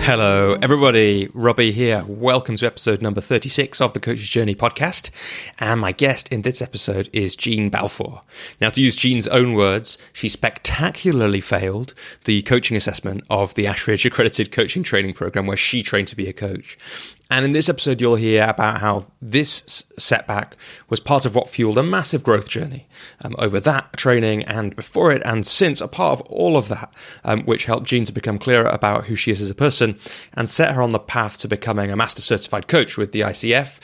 Hello, everybody. Robbie here. Welcome to episode number 36 of the Coach's Journey podcast. And my guest in this episode is Jean Balfour. Now, to use Jean's own words, she spectacularly failed the coaching assessment of the Ashridge Accredited Coaching Training program where she trained to be a coach. And in this episode, you'll hear about how this setback was part of what fueled a massive growth journey over that training and before it and since, a part of all of that, which helped Jean to become clearer about who she is as a person and set her on the path to becoming a master certified coach with the ICF,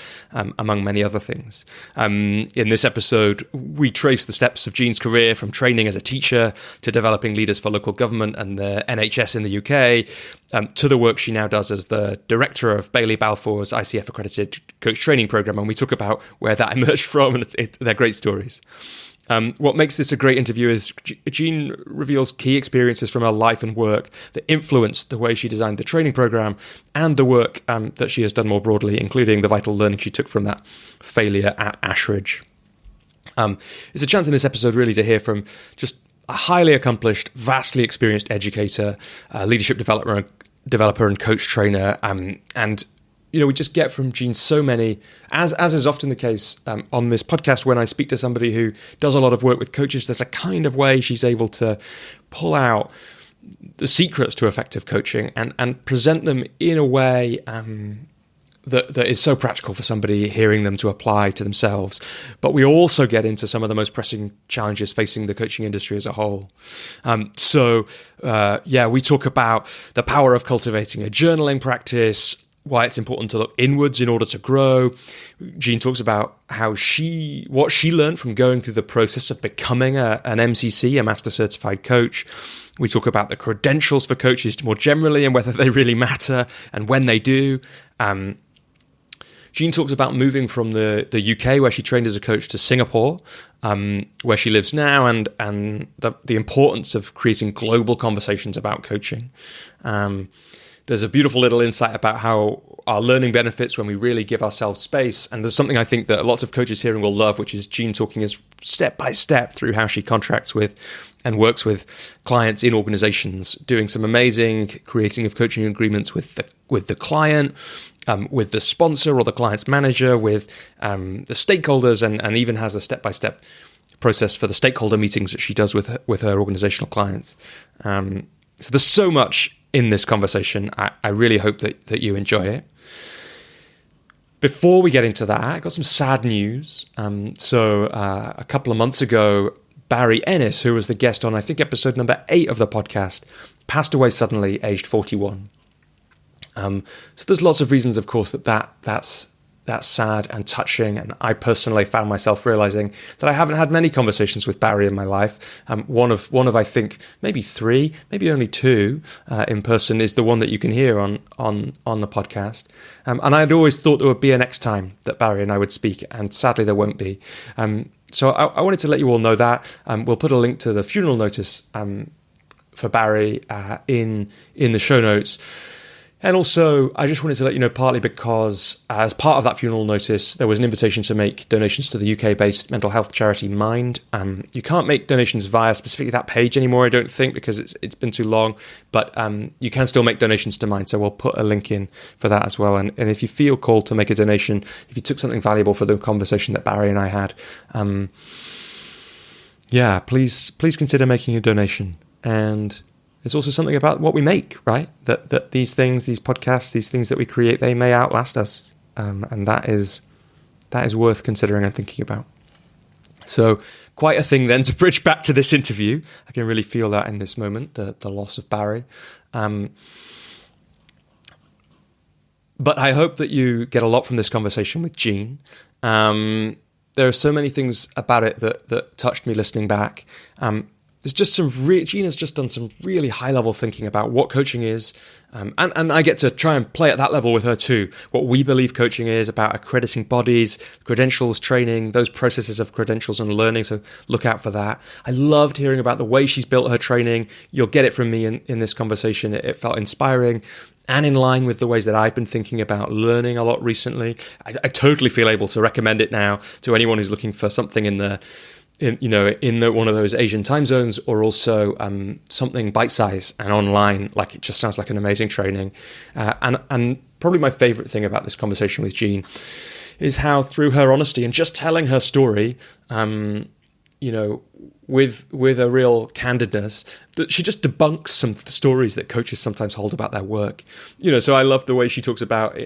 among many other things. In this episode, we trace the steps of Jean's career from training as a teacher to developing leaders for local government and the NHS in the UK, to the work she now does as the director of Bailey Balfour's ICF Accredited Coach Training program. And we talk about where that emerged from, and they're great stories. What makes this a great interview is Jean reveals key experiences from her life and work that influenced the way she designed the training program and the work that she has done more broadly, including the vital learning she took from that failure at Ashridge. It's a chance in this episode really to hear from just a highly accomplished, vastly experienced educator, leadership developer and coach trainer. And, you know, we just get from Jean so many, as is often the case on this podcast, when I speak to somebody who does a lot of work with coaches, there's a kind of way she's able to pull out the secrets to effective coaching and present them in a way that is so practical for somebody hearing them to apply to themselves. But we also get into some of the most pressing challenges facing the coaching industry as a whole. We talk about the power of cultivating a journaling practice, why it's important to look inwards in order to grow. Jean talks about what she learned from going through the process of becoming an MCC, a Master Certified Coach. We talk about the credentials for coaches more generally and whether they really matter and when they do. Jean talks about moving from the UK, where she trained as a coach, to Singapore, where she lives now, and the importance of creating global conversations about coaching. There's a beautiful little insight about how our learning benefits when we really give ourselves space. And there's something I think that lots of coaches hearing will love, which is Jean talking us step by step through how she contracts with and works with clients in organizations, doing some amazing creating of coaching agreements with the client, with the sponsor or the client's manager, with the stakeholders, and even has a step-by-step process for the stakeholder meetings that she does with her organizational clients. So there's so much in this conversation. I really hope that you enjoy it. Before we get into that, I got some sad news. A couple of months ago, Barry Ennis, who was the guest on, I think, episode number 8 of the podcast, passed away suddenly, aged 41. So there's lots of reasons, of course, that's sad and touching. And I personally found myself realizing that I haven't had many conversations with Barry in my life. One of I think maybe 3, maybe only 2 in person is the one that you can hear on the podcast. And I'd always thought there would be a next time that Barry and I would speak, and sadly there won't be. So I wanted to let you all know that. We'll put a link to the funeral notice for Barry in the show notes. And also, I just wanted to let you know, partly because as part of that funeral notice, there was an invitation to make donations to the UK-based mental health charity Mind. You can't make donations via specifically that page anymore, I don't think, because it's been too long. But you can still make donations to Mind, so we'll put a link in for that as well. And if you feel called to make a donation, if you took something valuable for the conversation that Barry and I had, please consider making a donation. And there's also something about what we make, right? That these things, these podcasts, these things that we create, they may outlast us. And that is worth considering and thinking about. So quite a thing then to bridge back to this interview. I can really feel that in this moment, the loss of Barry. But I hope that you get a lot from this conversation with Jean. There are so many things about it that touched me listening back. There's just Jean has just done some really high-level thinking about what coaching is, and I get to try and play at that level with her too. What we believe coaching is about accrediting bodies, credentials, training, those processes of credentials and learning, so look out for that. I loved hearing about the way she's built her training. You'll get it from me in this conversation. It felt inspiring and in line with the ways that I've been thinking about learning a lot recently. I totally feel able to recommend it now to anyone who's looking for something in the one of those Asian time zones, or also something bite-sized and online. Like, it just sounds like an amazing training. And probably my favorite thing about this conversation with Jean is how, through her honesty and just telling her story, with a real candidness, that she just debunks some of the stories that coaches sometimes hold about their work. So I love the way she talks about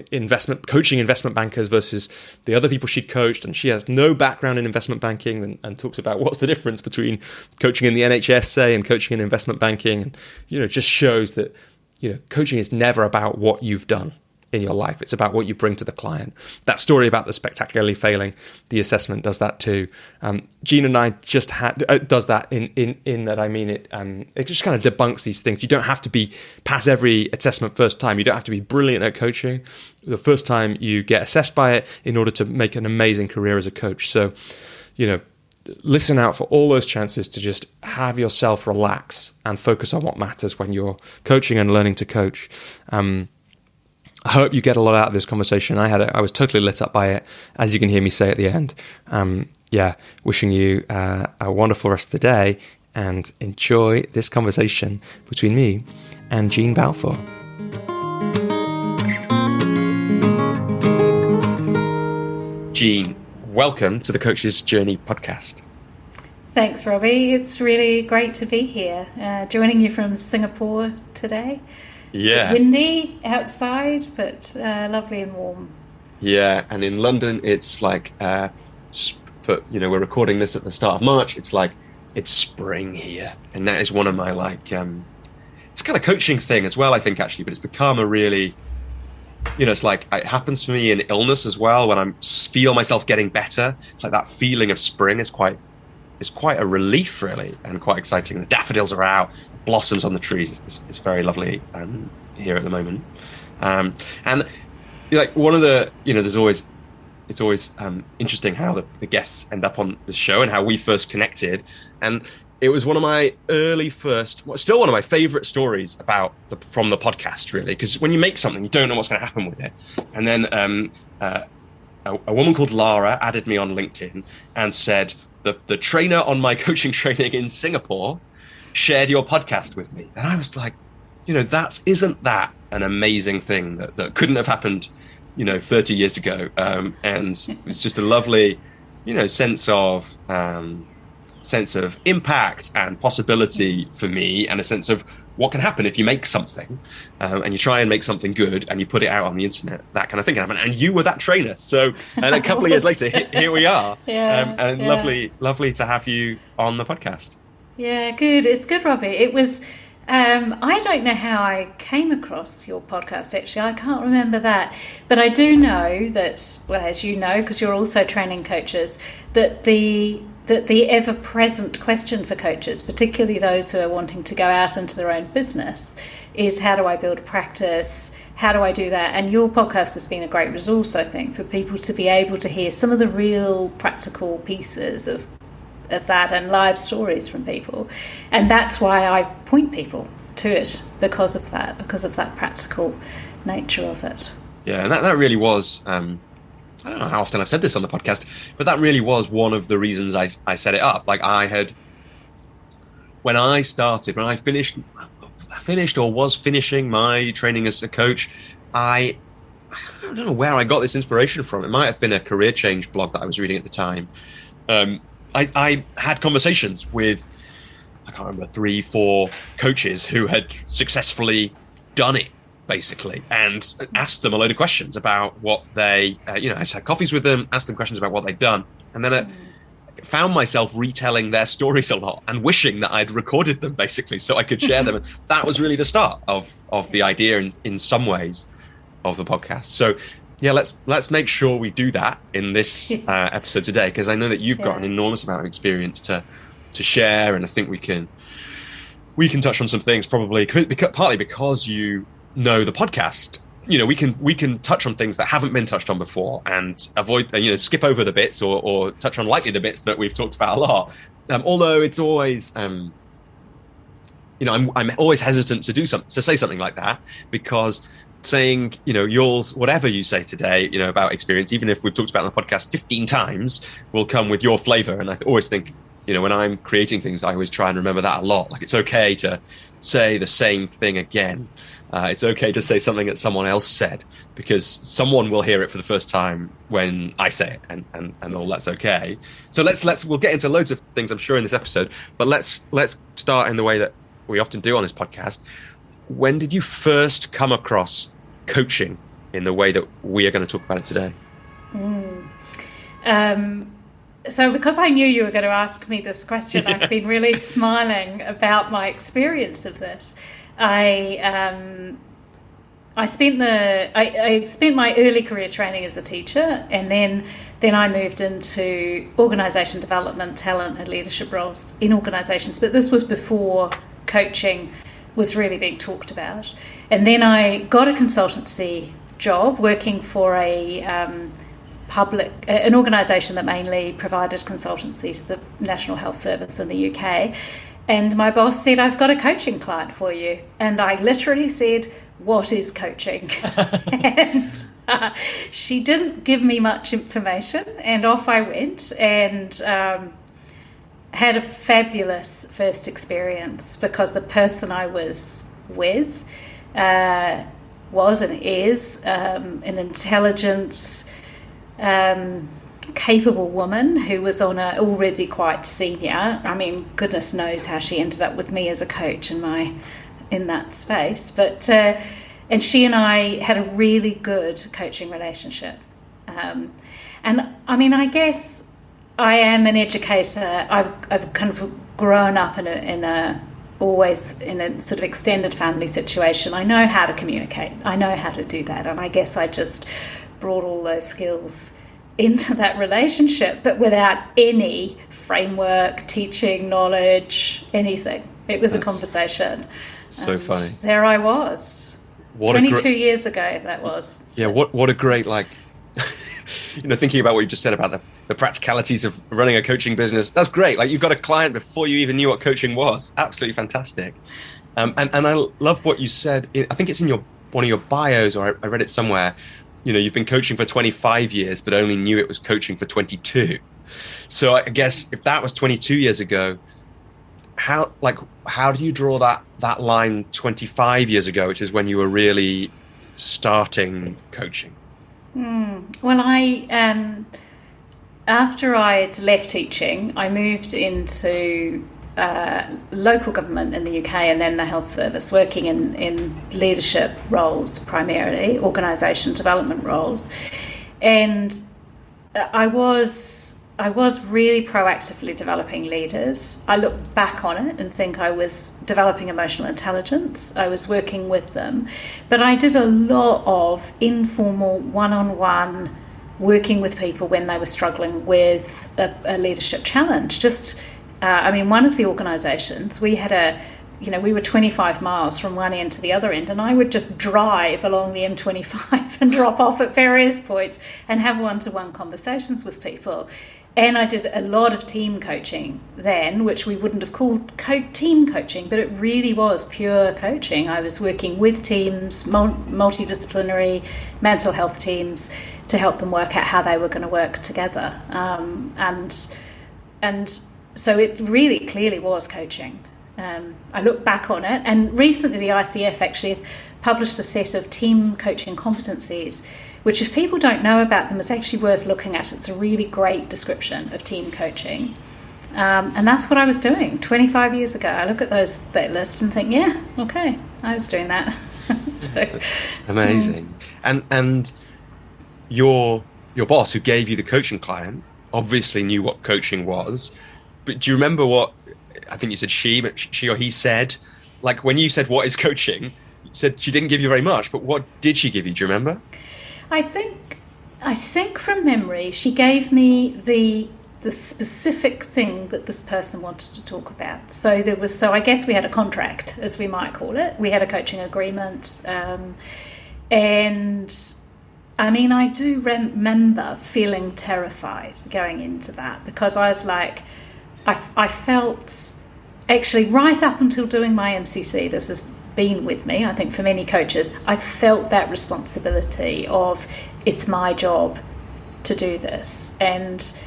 coaching investment bankers versus the other people she'd coached, and she has no background in investment banking, and talks about what's the difference between coaching in the NHS, say, and coaching in investment banking, and just shows that coaching is never about what you've done in your life. It's about what you bring to the client. That story about the spectacularly failing the assessment does that too. Jean and I just does that in that, I mean, it just kind of debunks these things. You don't have to pass every assessment first time. You don't have to be brilliant at coaching the first time you get assessed by it in order to make an amazing career as a coach. So, listen out for all those chances to just have yourself relax and focus on what matters when you're coaching and learning to coach. I hope you get a lot out of this conversation. I was totally lit up by it, as you can hear me say at the end. Wishing you a wonderful rest of the day, and enjoy this conversation between me and Jean Balfour. Jean, welcome to the Coach's Journey podcast. Thanks, Robbie. It's really great to be here, joining you from Singapore today. Yeah. It's windy outside, but lovely and warm. Yeah, and in London, it's like, we're recording this at the start of March. It's like, it's spring here. And that is one of my, it's kind of coaching thing as well, I think, actually. But it's become a really, it's like, it happens for me in illness as well. When I feel myself getting better, it's like that feeling of spring is quite a relief, really, and quite exciting. The daffodils are out, blossoms on the trees. It's very lovely here at the moment. And one of the, it's always interesting how the guests end up on this show and how we first connected. And it was one of my still one of my favorite stories from the podcast, really, because when you make something, you don't know what's going to happen with it. And then a woman called Lara added me on LinkedIn and said, the trainer on my coaching training in Singapore shared your podcast with me. And I was like, isn't that an amazing thing that couldn't have happened, 30 years ago? And it was just a lovely, sense of impact and possibility for me, and a sense of what can happen if you make something and you try and make something good and you put it out on the internet. That kind of thing can happen. And you were that trainer. So, and a couple of years later, here we are. Lovely to have you on the podcast. Yeah, good. It's good, Robbie. It was, I don't know how I came across your podcast, actually. I can't remember that. But I do know that, well, as you know, because you're also training coaches, that the ever-present question for coaches, particularly those who are wanting to go out into their own business, is how do I build a practice? How do I do that? And your podcast has been a great resource, I think, for people to be able to hear some of the real practical pieces of that and live stories from people. And that's why I point people to it, because of that practical nature of it. Yeah, and that really was... I don't know how often I've said this on the podcast, but that really was one of the reasons I set it up. Like, when I finished or was finishing my training as a coach, I don't know where I got this inspiration from. It might have been a career change blog that I was reading at the time. I had conversations with, I can't remember, 3-4 coaches who had successfully done it, basically, and asked them a load of questions about what they, I just had coffees with them, asked them questions about what they'd done. And then I found myself retelling their stories a lot and wishing that I'd recorded them, basically, so I could share them. And that was really the start of the idea in some ways of the podcast. So yeah, let's make sure we do that in this episode today, because I know that you've got an enormous amount of experience to share, and I think we can touch on some things, probably partly because you know the podcast. We can touch on things that haven't been touched on before, and avoid skip over the bits or touch on lightly the bits that we've talked about a lot. Although it's always I'm always hesitant to say something like that, because saying yours, whatever you say today, about experience, even if we've talked about it on the podcast 15 times, will come with your flavor. And I always think when I'm creating things, I always try and remember that a lot. Like, it's okay to say the same thing again. It's okay to say something that someone else said, because someone will hear it for the first time when I say it, and all that's okay. So we'll get into loads of things, I'm sure, in this episode, but let's start in the way that we often do on this podcast. When did you first come across coaching in the way that we are going to talk about it today? So because I knew you were going to ask me this question, yeah. I've been really smiling about my experience of this. I spent my early career training as a teacher, and then I moved into organisation development, talent and leadership roles in organisations. But this was before coaching was really being talked about. And then I got a consultancy job working for an organisation that mainly provided consultancy to the National Health Service in the UK. And my boss said, "I've got a coaching client for you." And I literally said, "What is coaching?" And she didn't give me much information, and off I went, and had a fabulous first experience, because the person I was with was and is an intelligent, capable woman who was already quite senior. I mean, goodness knows how she ended up with me as a coach in that space. But and she and I had a really good coaching relationship. And I mean, I guess I am an educator. I've kind of grown up always in a sort of extended family situation. I know how to communicate. I know how to do that. And I guess I just brought all those skills into that relationship, but without any framework, teaching, knowledge, anything. It was a conversation. So and funny. There I was. 22 years ago, that was. So. Yeah, what a great, thinking about what you just said about the practicalities of running a coaching business. That's great. Like, you've got a client before you even knew what coaching was. Absolutely fantastic. And I love what you said. I think it's in one of your bios, or I read it somewhere. You've been coaching for 25 years, but only knew it was coaching for 22. So I guess if that was 22 years ago, how do you draw that line 25 years ago, which is when you were really starting coaching? Well, after I'd left teaching, I moved into local government in the UK, and then the health service, working in leadership roles, primarily organisation development roles. And I was really proactively developing leaders. I look back on it and think I was developing emotional intelligence. I was working with them, but I did a lot of informal one-on-one working with people when they were struggling with a leadership challenge. One of the organisations, we were 25 miles from one end to the other end, and I would just drive along the M25 and drop off at various points and have one-to-one conversations with people. And I did a lot of team coaching then, which we wouldn't have called team coaching, but it really was pure coaching. I was working with teams, multidisciplinary mental health teams, to help them work out how they were going to work together. And so it really clearly was coaching. I look back on it, and recently the ICF actually have published a set of team coaching competencies, which, if people don't know about them, is actually worth looking at. It's a really great description of team coaching. And that's what I was doing 25 years ago. I look at that list and think, yeah, okay, I was doing that. So, amazing. And your boss, who gave you the coaching client, obviously knew what coaching was. But do you remember what, I think you said she or he said, like, when you said, "What is coaching?" you said she didn't give you very much, but what did she give you? Do you remember? I think from memory, she gave me the specific thing that this person wanted to talk about. So I guess we had a contract, as we might call it. We had a coaching agreement, and I mean, I do remember feeling terrified going into that, because I was like, I felt, actually, right up until doing my MCC, this has been with me, I think, for many coaches, I felt that responsibility of, it's my job to do this. And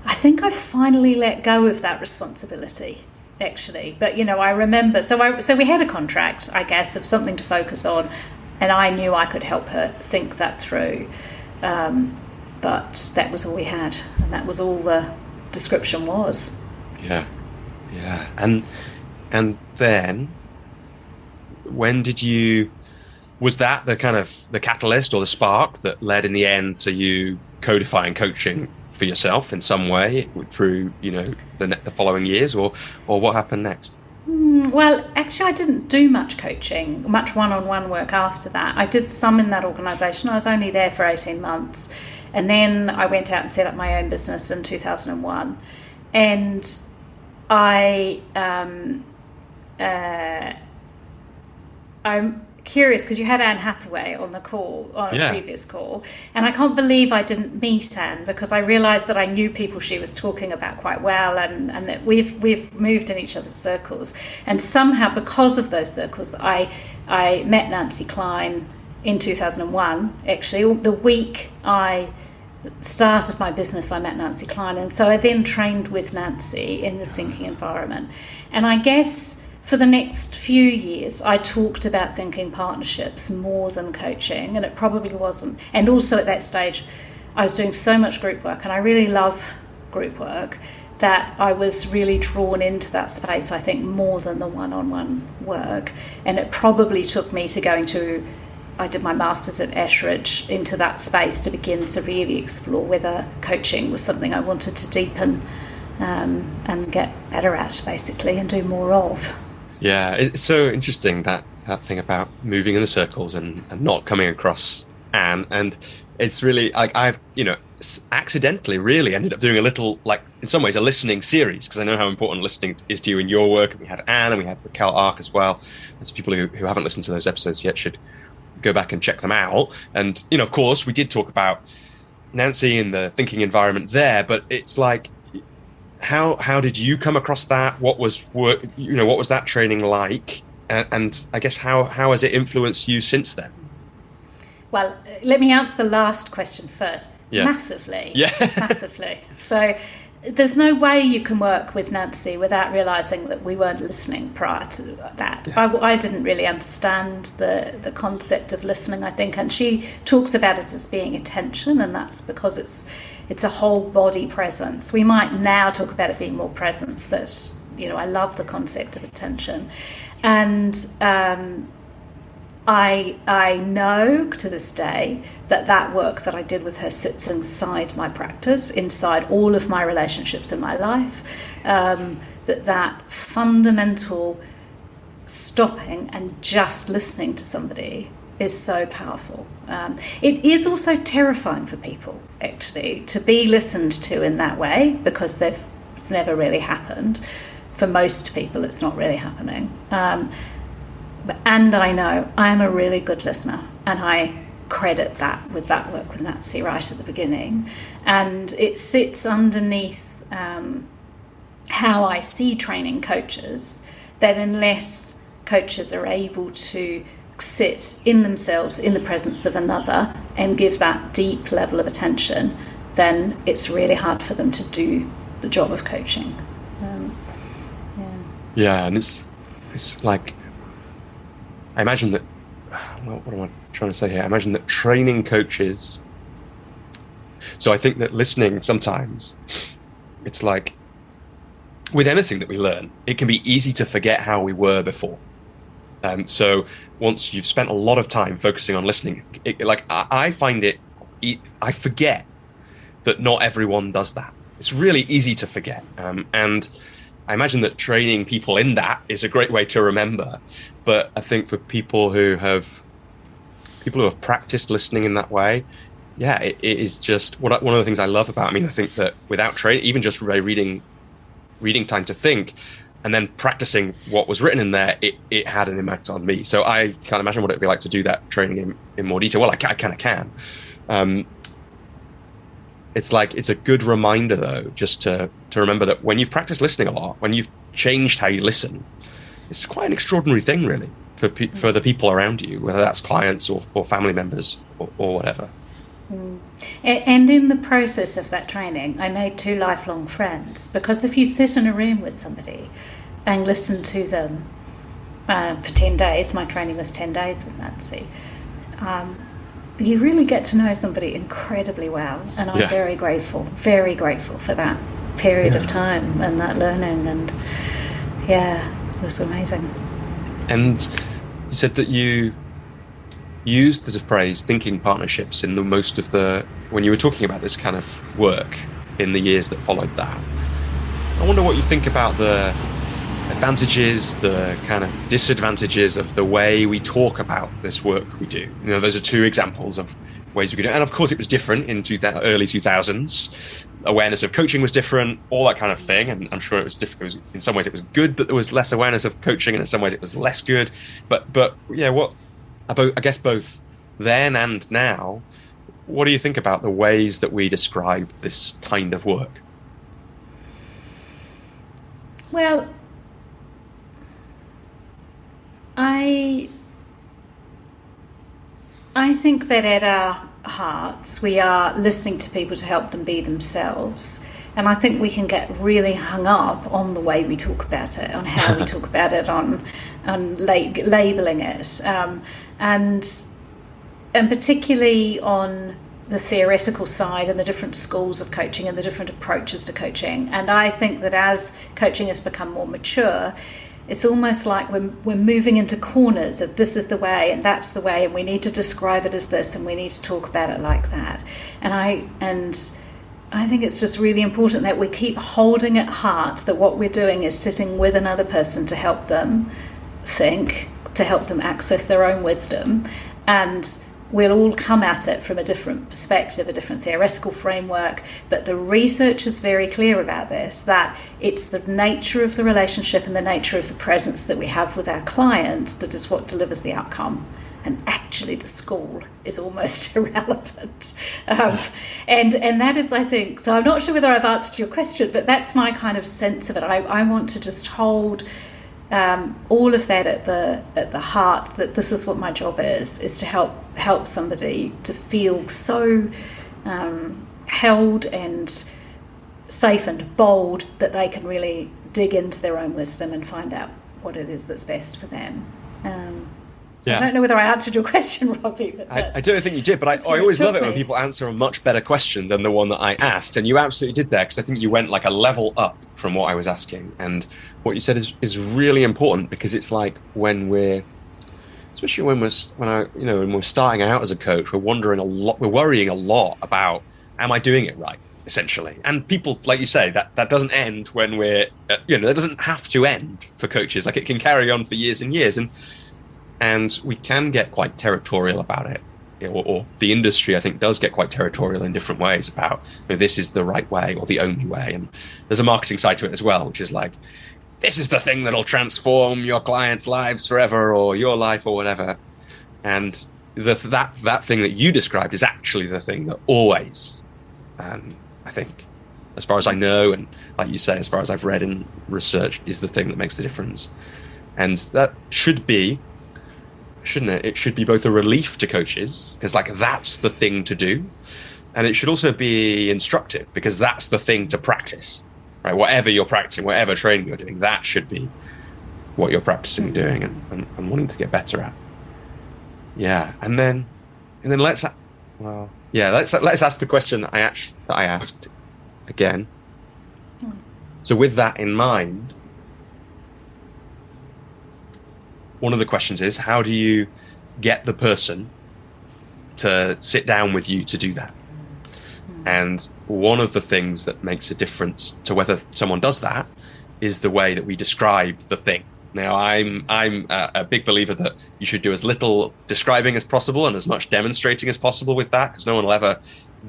I think I finally let go of that responsibility, actually. But, I remember, so we had a contract, I guess, of something to focus on, and I knew I could help her think that through. But that was all we had, and that was all the description was. Yeah. And then, when was that the kind of the catalyst or the spark that led in the end to you codifying coaching for yourself in some way through, the following years, or what happened next? Well, actually, I didn't do much coaching, much one-on-one work after that. I did some in that organisation. I was only there for 18 months. And then I went out and set up my own business in 2001. And I'm curious because you had Anne Hathaway on the call, on a previous call, and I can't believe I didn't meet Anne, because I realised that I knew people she was talking about quite well, and that we've moved in each other's circles, and somehow because of those circles I met Nancy Klein in 2001. Actually, the week I started my business I met Nancy Klein, and so I then trained with Nancy in the thinking environment. And I guess for the next few years, I talked about thinking partnerships more than coaching, and it probably wasn't. And also at that stage, I was doing so much group work, and I really love group work, that I was really drawn into that space, I think, more than the one-on-one work. And it probably took me to I did my master's at Ashridge, into that space to begin to really explore whether coaching was something I wanted to deepen and get better at, basically, and do more of. Yeah, it's so interesting, that thing about moving in the circles and not coming across Anne. And it's really, I've, accidentally really ended up doing a little, in some ways, a listening series, because I know how important listening is to you in your work. And we had Anne, and we had Raquel Ark as well. And so people who haven't listened to those episodes yet should go back and check them out. And, of course, we did talk about Nancy and the thinking environment there, but it's like, how did you come across that? What was that training like? And I guess how has it influenced you since then? Well, let me answer the last question first. Yeah. Massively. Yeah. Massively. So there's no way you can work with Nancy without realising that we weren't listening prior to that. Yeah. I didn't really understand the concept of listening, I think, and she talks about it as being attention, and that's because it's a whole body presence. We might now talk about it being more presence, but I love the concept of attention. And I know to this day that work that I did with her sits inside my practice, inside all of my relationships in my life, that fundamental stopping and just listening to somebody is so powerful. It is also terrifying for people, actually, to be listened to in that way, because it's never really happened. For most people, it's not really happening. And I know I'm a really good listener, and I credit that with that work with Nancy right at the beginning. And it sits underneath how I see training coaches, that unless coaches are able to sit in themselves, in the presence of another, and give that deep level of attention, then it's really hard for them to do the job of coaching. Yeah, and it's like, I imagine that, what am I trying to say here? I imagine that training coaches, so I think that listening sometimes, it's like, with anything that we learn, it can be easy to forget how we were before. So once you've spent a lot of time focusing on listening, I find I forget that not everyone does that. It's really easy to forget. And I imagine that training people in that is a great way to remember. But I think for people who have practiced listening in that way, yeah, it is just one of the things I love about. I mean, I think that without training, even just by reading Time to Think, and then practicing what was written in there, it had an impact on me. So I can't imagine what it'd be like to do that training in more detail. Well, I kind of can. It's like, it's a good reminder, though, just to remember that when you've practiced listening a lot, when you've changed how you listen, it's quite an extraordinary thing, really, for the people around you, whether that's clients or family members or whatever. And in the process of that training, I made 2 lifelong friends, because if you sit in a room with somebody and listen to them for 10 days, my training was 10 days with Nancy, you really get to know somebody incredibly well. And I'm very grateful for that period of time and that learning. And it was amazing. And you said that you used the phrase thinking partnerships in when you were talking about this kind of work in the years that followed that. I wonder what you think about the advantages, the kind of disadvantages of the way we talk about this work we do. Those are 2 examples of ways we could do it. And of course it was different in early 2000s. Awareness of coaching was different, all that kind of thing. And I'm sure it was different. In some ways it was good that there was less awareness of coaching, and in some ways it was less good. But I guess both then and now, what do you think about the ways that we describe this kind of work? Well, I think that at our hearts we are listening to people to help them be themselves. And I think we can get really hung up on the way we talk about it, on how we talk about it, on labelling it, and particularly on the theoretical side and the different schools of coaching and the different approaches to coaching. And I think that as coaching has become more mature, it's almost like we're moving into corners of this is the way and that's the way, and we need to describe it as this and we need to talk about it like that. And I think it's just really important that we keep holding at heart that what we're doing is sitting with another person to help them think, to help them access their own wisdom, and we'll all come at it from a different perspective, a different theoretical framework. But the research is very clear about this, that it's the nature of the relationship and the nature of the presence that we have with our clients that is what delivers the outcome. And actually the school is almost irrelevant. And that is, I think, so I'm not sure whether I've answered your question, but that's my kind of sense of it. I want to just hold all of that at the heart, that this is what my job is to help somebody to feel so held and safe and bold that they can really dig into their own wisdom and find out what it is that's best for them. I don't know whether I answered your question, Robbie. But I don't think you did, but I always love it when people answer a much better question than the one that I asked. And you absolutely did there, because I think you went like a level up from what I was asking. And what you said is really important, because it's like when we're starting out as a coach, we're worrying a lot about, am I doing it right, essentially? And people, like you say, that doesn't end when we're, that doesn't have to end for coaches. Like, it can carry on for years and years. And we can get quite territorial about it, or the industry, I think, does get quite territorial in different ways about, this is the right way or the only way. And there's a marketing side to it as well, which is like, this is the thing that'll transform your clients' lives forever, or your life, or whatever. And that thing that you described is actually the thing that always, I think, as far as I know, and like you say, as far as I've read and researched, is the thing that makes the difference. And that should be, shouldn't it? It should be both a relief to coaches, because like that's the thing to do, and it should also be instructive, because that's the thing to practice, right? Whatever you're practicing, whatever training you're doing, that should be what you're practicing doing and wanting to get better at. Yeah, and then let's ask the question that I asked again. So with that in mind, one of the questions is, how do you get the person to sit down with you to do that? And one of the things that makes a difference to whether someone does that is the way that we describe the thing. Now, I'm a big believer that you should do as little describing as possible and as much demonstrating as possible with that, because no one will ever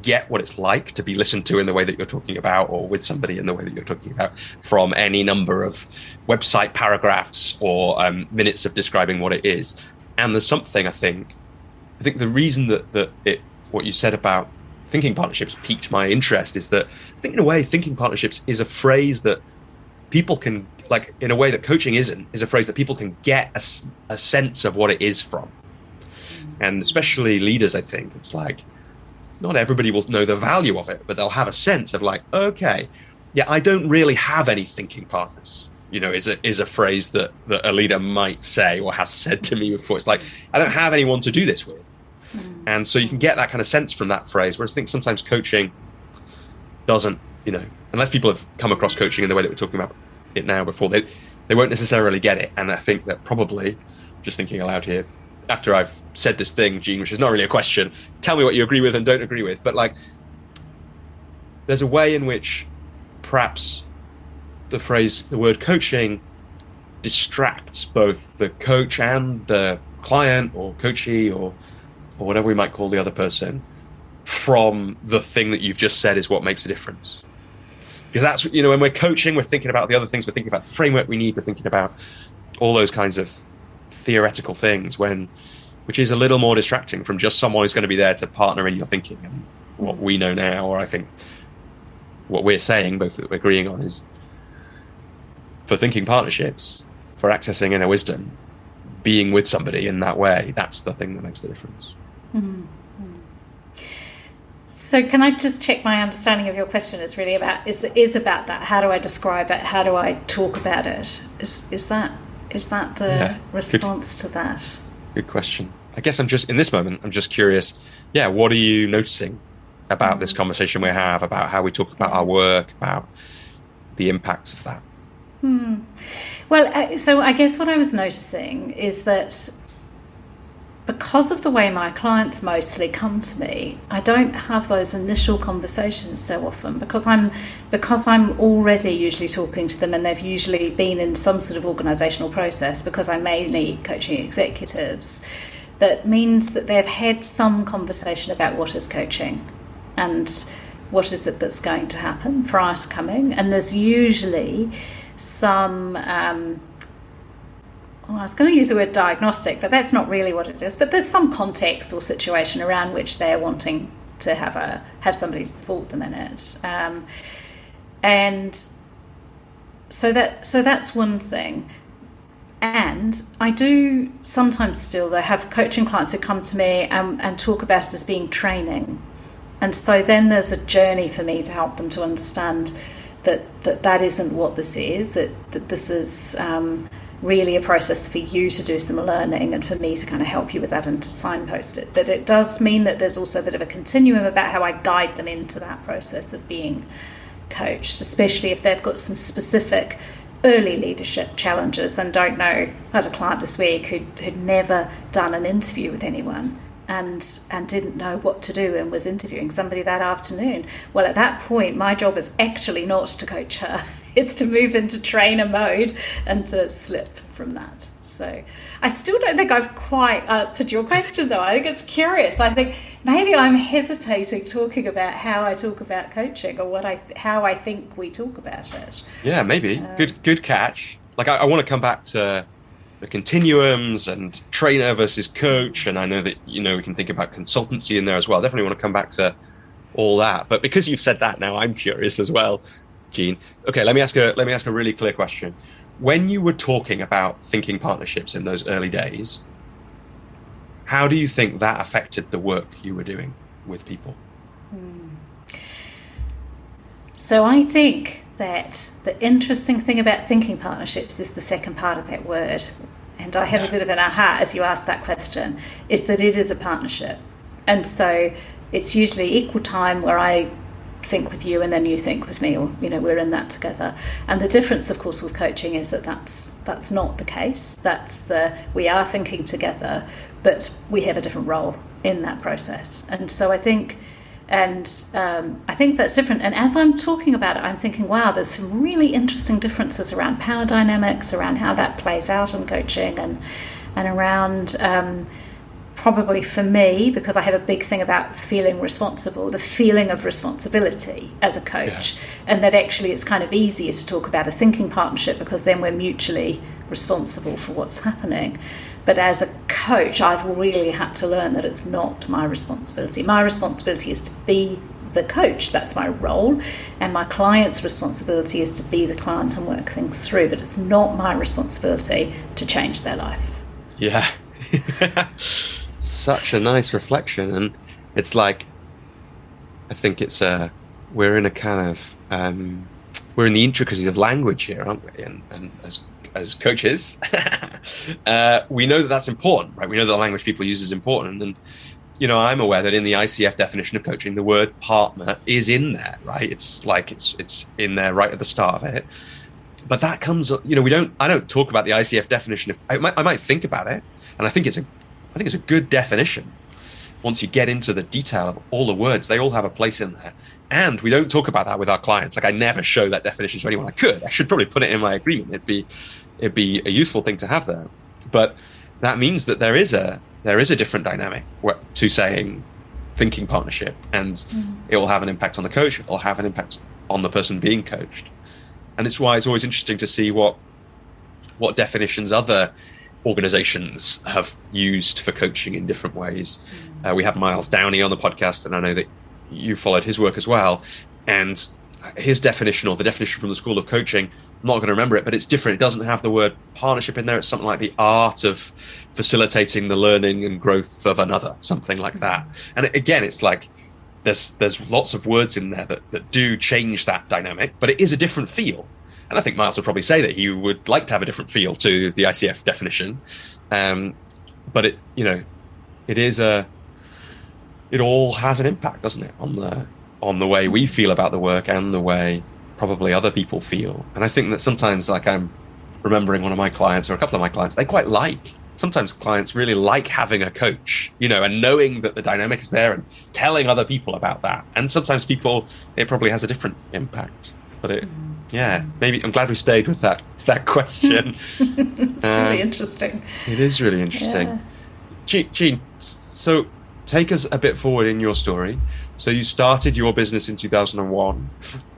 get what it's like to be listened to in the way that you're talking about, or with somebody in the way that you're talking about, from any number of website paragraphs or minutes of describing what it is. And there's something, I think the reason that what you said about thinking partnerships piqued my interest is that I think in a way thinking partnerships is a phrase that people can, like, in a way that coaching isn't, is a phrase that people can get a sense of what it is from. And especially leaders, I think it's like, not everybody will know the value of it, but they'll have a sense of like, okay, yeah, I don't really have any thinking partners, is a phrase that a leader might say or has said to me before. It's like, I don't have anyone to do this with. And so you can get that kind of sense from that phrase, whereas I think sometimes coaching doesn't, unless people have come across coaching in the way that we're talking about it now before, they won't necessarily get it. And I think that probably, just thinking aloud here, after I've said this thing, Jean, which is not really a question, tell me what you agree with and don't agree with, but like, there's a way in which perhaps the word coaching distracts both the coach and the client or coachee or whatever we might call the other person from the thing that you've just said is what makes a difference. Because that's, when we're coaching, we're thinking about the other things, we're thinking about the framework we need, we're thinking about all those kinds of theoretical things, which is a little more distracting from just someone who's going to be there to partner in your thinking. And what we know now, or I think what we're saying, both that we're agreeing on, is for thinking partnerships, for accessing inner wisdom, being with somebody in that way, that's the thing that makes the difference. Mm-hmm. So can I just check my understanding of your question is really about is about that? How do I describe it? How do I talk about it? Is that the response to that? Good question. I guess in this moment, I'm just curious. Yeah, what are you noticing about this conversation we have, about how we talk about our work, about the impacts of that? Well, so I guess what I was noticing is that because of the way my clients mostly come to me, I don't have those initial conversations so often because I'm already usually talking to them, and they've usually been in some sort of organisational process because I'm mainly coaching executives. That means that they've had some conversation about what is coaching and what is it that's going to happen prior to coming, and there's usually some I was going to use the word diagnostic, but that's not really what it is. But there's some context or situation around which they're wanting to have somebody to support them in it, and so that's one thing. And I do sometimes still have coaching clients who come to me and talk about it as being training, and so then there's a journey for me to help them to understand that isn't what this is. That this is really a process for you to do some learning and for me to kind of help you with that and to signpost it. But it does mean that there's also a bit of a continuum about how I guide them into that process of being coached, especially if they've got some specific early leadership challenges and don't know. I had a client this week who'd never done an interview with anyone and didn't know what to do and was interviewing somebody that afternoon. Well, at that point, my job is actually not to coach her. It's to move into trainer mode and to slip from that. So I still don't think I've quite answered your question, though. I think it's curious. I think maybe I'm hesitating talking about how I talk about coaching or how I think we talk about it. Yeah, maybe. Good catch. Like I want to come back to the continuums and trainer versus coach, and I know that we can think about consultancy in there as well. Definitely want to come back to all that. But because you've said that now, I'm curious as well, Jean. Okay, let me ask a really clear question. When you were talking about thinking partnerships in those early days, how do you think that affected the work you were doing with people? So I think that the interesting thing about thinking partnerships is the second part of that word. And I have a bit of an aha as you ask that question, is that it is a partnership. And so it's usually equal time where I think with you and then you think with me, or we're in that together. And the difference, of course, with coaching is that that's not the case. We are thinking together, but we have a different role in that process. And so I think that's different. And as I'm talking about it, I'm thinking, wow, there's some really interesting differences around power dynamics, around how that plays out in coaching, and around probably for me, because I have a big thing about feeling responsible, the feeling of responsibility as a coach, and that actually it's kind of easier to talk about a thinking partnership because then we're mutually responsible for what's happening. But as a coach, I've really had to learn that it's not my responsibility. My responsibility is to be the coach. That's my role. And my client's responsibility is to be the client and work things through. But it's not my responsibility to change their life. Yeah. Such a nice reflection. And it's like, I think it's we're in a kind of we're in the intricacies of language here, aren't we? And as coaches, we know that that's important, right? We know that the language people use is important, and I'm aware that in the ICF definition of coaching, the word partner is in there, right? It's like it's in there right at the start of it. But that comes, I don't talk about the ICF definition. I might think about it, and I think it's a good definition. Once you get into the detail of all the words, they all have a place in there. And we don't talk about that with our clients. Like, I never show that definition to anyone. I should probably put it in my agreement. It'd be a useful thing to have there. But that means that there is a different dynamic to saying thinking partnership, and it will have an impact on the coach. It will have an impact on the person being coached. And it's why it's always interesting to see what definitions other organizations have used for coaching in different ways. We had Miles Downey on the podcast, and I know that you followed his work as well. And his definition, or the definition from the School of Coaching, I'm not going to remember it, but it's different. It doesn't have the word partnership in there. It's something like the art of facilitating the learning and growth of another, something like that. And again, it's like there's lots of words in there that do change that dynamic, but it is a different feel. And I think Miles would probably say that he would like to have a different feel to the ICF definition. But it all has an impact, doesn't it, on the way we feel about the work and the way probably other people feel. And I think that sometimes, like, I'm remembering one of my clients, or a couple of my clients, sometimes clients really like having a coach, and knowing that the dynamic is there and telling other people about that. And sometimes it probably has a different impact. But maybe I'm glad we stayed with that question. It's really interesting. It is really interesting. Yeah. Jean, so take us a bit forward in your story. So you started your business in 2001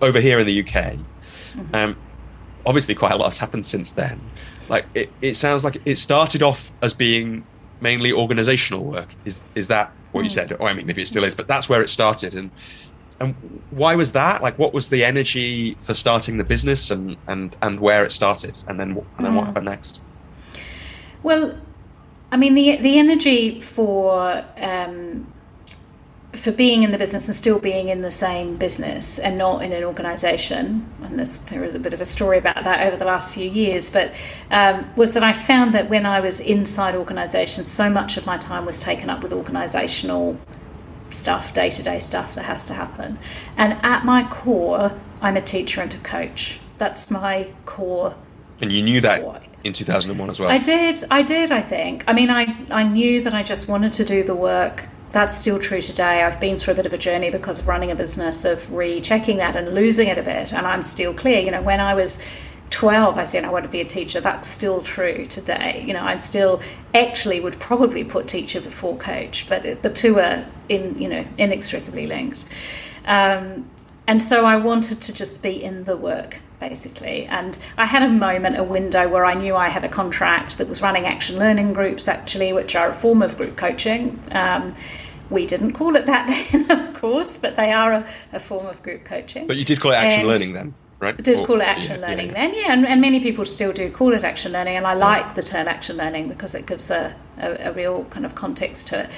over here in the UK. Obviously, quite a lot has happened since then. Like, it sounds like it started off as being mainly organizational work. Is that what you said? Or, I mean, maybe it still is, but that's where it started. And why was that? Like, what was the energy for starting the business, and where it started, and then what happened next? Well, I mean, the energy for being in the business and still being in the same business and not in an organisation, and there is a bit of a story about that over the last few years, but was that I found that when I was inside organisations, so much of my time was taken up with organisational stuff, day-to-day stuff that has to happen. And at my core, I'm a teacher and a coach. That's my core. And you knew that in 2001 as well? I did, I think. I mean, I knew that I just wanted to do the work. That's still true today. I've been through a bit of a journey because of running a business, of rechecking that and losing it a bit. And I'm still clear. When I was 12, I said I want to be a teacher. That's still true today. I still actually would probably put teacher before coach, but the two are inextricably linked. And so I wanted to just be in the work, basically. And I had a window where I knew I had a contract that was running action learning groups, actually, which are a form of group coaching. We didn't call it that then, of course, but they are a form of group coaching. But you did call it action learning then, right? I did call it action learning then, and many people still do call it action learning, and I like the term action learning because it gives a real kind of context to it.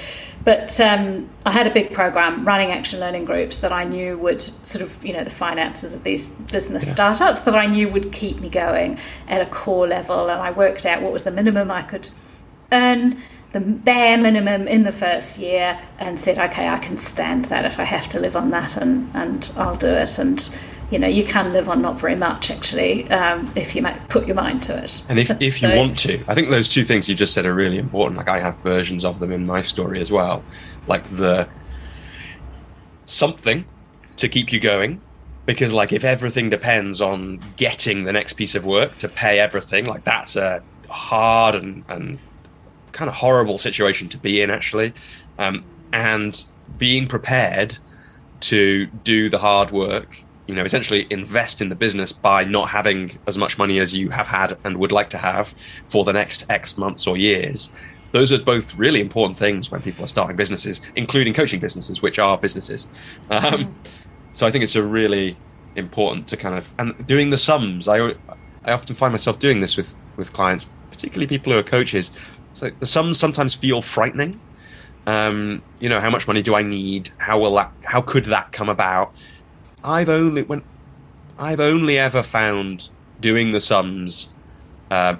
But I had a big program running action learning groups that I knew would sort of, the finances of these business startups that I knew would keep me going at a core level, and I worked out what was the minimum I could earn, the bare minimum in the first year, and said, okay, I can stand that if I have to live on that, and I'll do it. And you can live on not very much, actually, if you might put your mind to it. And if you want to. I think those two things you just said are really important. Like, I have versions of them in my story as well. Like, the something to keep you going. Because, like, if everything depends on getting the next piece of work to pay everything, like, that's a hard and kind of horrible situation to be in, actually. And being prepared to do the hard work, essentially invest in the business by not having as much money as you have had and would like to have for the next X months or years. Those are both really important things when people are starting businesses, including coaching businesses, which are businesses. So I think it's a really important to kind of, and doing the sums. I often find myself doing this with clients, particularly people who are coaches. So the sums sometimes feel frightening. How much money do I need? How could that come about? I've only ever found doing the sums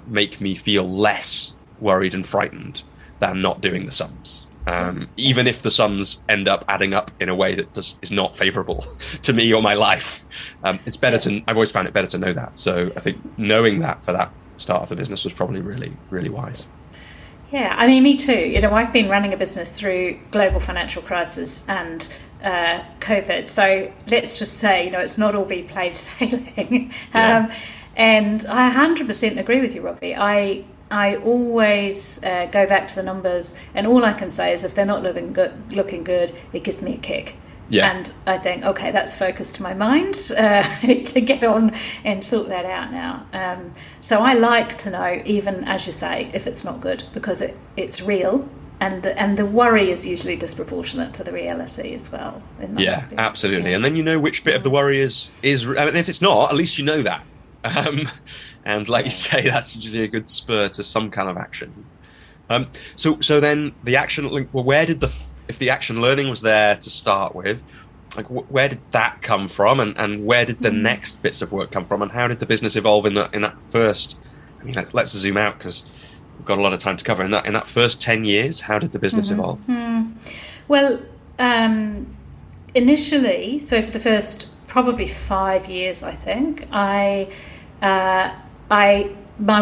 make me feel less worried and frightened than not doing the sums. Even if the sums end up adding up in a way that is not favourable to me or my life, it's better I've always found it better to know that. So I think knowing that for that start of the business was probably really, really wise. Yeah, I mean, me too. I've been running a business through global financial crisis and COVID. So let's just say, it's not all been plain sailing. Yeah. And I 100% agree with you, Robbie. I always go back to the numbers, and all I can say is if they're not looking good, it gives me a kick. Yeah. And I think, okay, that's focused to my mind. I need to get on and sort that out now. So I like to know, even as you say, if it's not good, because it's real, and the worry is usually disproportionate to the reality as well. Yeah, absolutely. And then you know which bit of the worry is. I mean, if it's not, at least you know that. And like you say, that's usually a good spur to some kind of action. So then the action link. Well, if the action learning was there to start with, like where did that come from, and where did the next bits of work come from, and how did the business evolve in that first? I mean, let's zoom out because we've got a lot of time to cover. In that first 10 years, how did the business evolve? Well, initially, so for the first probably 5 years, I think my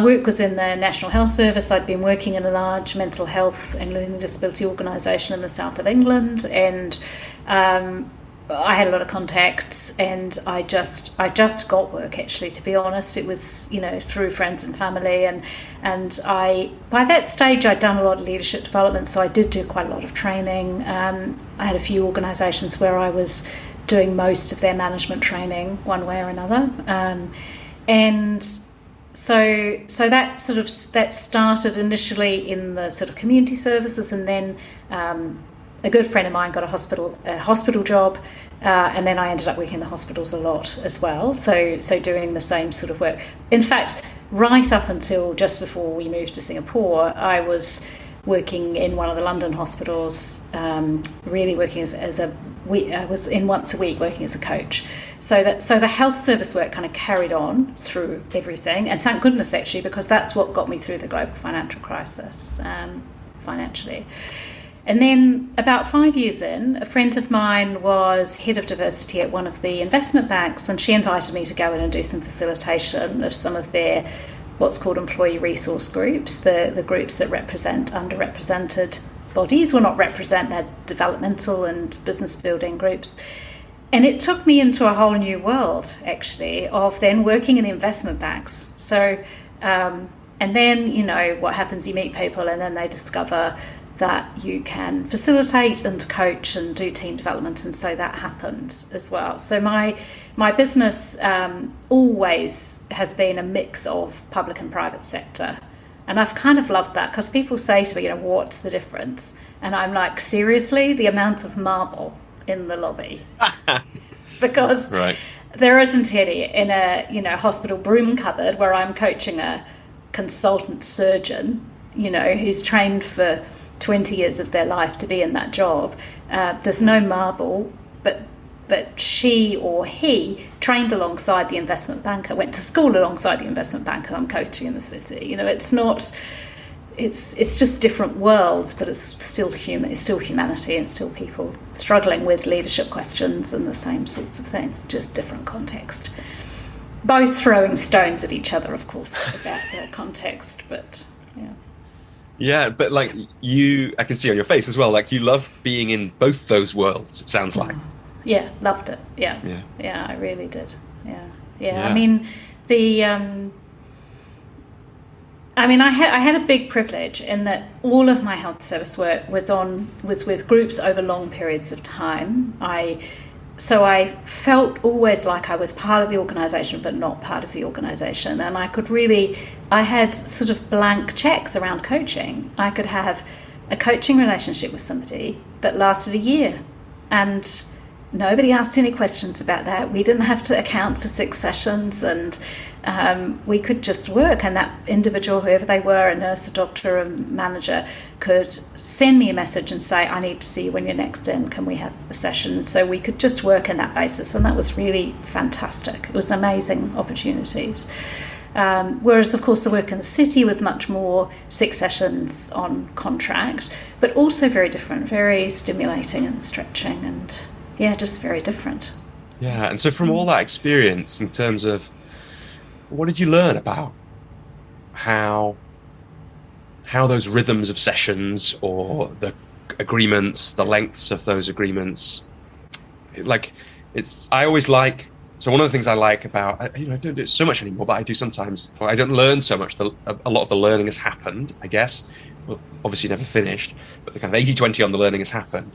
work was in the National Health Service. I'd been working in a large mental health and learning disability organisation in the south of England, and I had a lot of contacts, and I just got work, actually, to be honest. It was, through friends and family, and by that stage I'd done a lot of leadership development, so I did do quite a lot of training. I had a few organisations where I was doing most of their management training one way or another, and so that that started initially in the sort of community services, and then a good friend of mine got a hospital job, and then I ended up working in the hospitals a lot as well. So doing the same sort of work. In fact, right up until just before we moved to Singapore, I was working in one of the London hospitals, really working I was in once a week working as a coach. So the health service work kind of carried on through everything, and thank goodness, actually, because that's what got me through the global financial crisis financially. And then about 5 years in, a friend of mine was head of diversity at one of the investment banks, and she invited me to go in and do some facilitation of some of their what's called employee resource groups, the groups that represent underrepresented bodies, well, not represent, they're developmental and business building groups. And it took me into a whole new world, actually, of then working in the investment banks. So, and then, what happens, you meet people and then they discover that you can facilitate and coach and do team development, and so that happened as well. So my business always has been a mix of public and private sector, and I've kind of loved that, because people say to me, what's the difference? And I'm like, seriously, the amount of marble in the lobby, because there isn't any in a hospital broom cupboard where I'm coaching a consultant surgeon, who's trained for 20 years of their life to be in that job. There's no marble, but she or he trained alongside the investment banker, went to school alongside the investment banker I'm coaching in the city. It's not, it's just different worlds, but it's still human. It's still humanity, and still people struggling with leadership questions and the same sorts of things, just different context. Both throwing stones at each other, of course, about the context, but yeah. Yeah, but I can see on your face as well, you love being in both those worlds, it sounds like. Yeah, loved it. Yeah, I really did. Yeah. I mean, I had a big privilege in that all of my health service work was with groups over long periods of time. So I felt always like I was part of the organisation but not part of the organisation, and I had sort of blank checks around coaching. I could have a coaching relationship with somebody that lasted a year, and nobody asked any questions about that. We didn't have to account for 6 sessions, and we could just work, and that individual, whoever they were, a nurse, a doctor, a manager, could send me a message and say, I need to see you when you're next in, can we have a session? So we could just work on that basis, and that was really fantastic. It was amazing opportunities. Whereas, of course, the work in the city was much more 6 sessions on contract, but also very different, very stimulating and stretching, and just very different. Yeah, and so from all that experience, in terms of, what did you learn about how those rhythms of sessions, or the agreements, the lengths of those agreements, I always like, so one of the things I like about, I don't do it so much anymore, but I do sometimes, I don't learn so much. A lot of the learning has happened, I guess. Well, obviously never finished, but the kind of 80-20 on the learning has happened.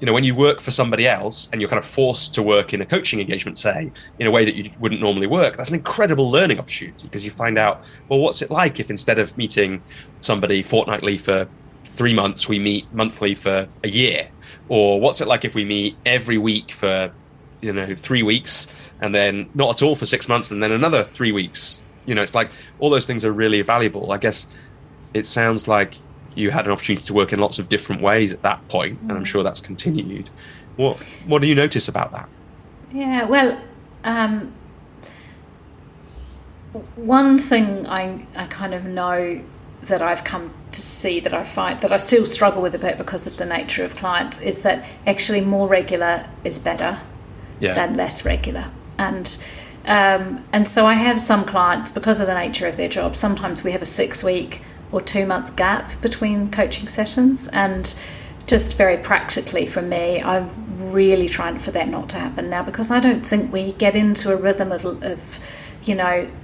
When you work for somebody else and you're kind of forced to work in a coaching engagement, say, in a way that you wouldn't normally work, that's an incredible learning opportunity, because you find out, well, what's it like if instead of meeting somebody fortnightly for 3 months, we meet monthly for a year? Or what's it like if we meet every week for 3 weeks, and then not at all for 6 months, and then another 3 weeks? It's like all those things are really valuable. I guess it sounds like you had an opportunity to work in lots of different ways at that point, and I'm sure that's continued. What do you notice about that? Yeah, well, one thing I kind of know that I've come to see, that I find that I still struggle with a bit because of the nature of clients, is that actually more regular is better than less regular. And so I have some clients, because of the nature of their job, sometimes we have a 6-week or 2-month gap between coaching sessions, and just very practically for me, I'm really trying for that not to happen now, because I don't think we get into a rhythm of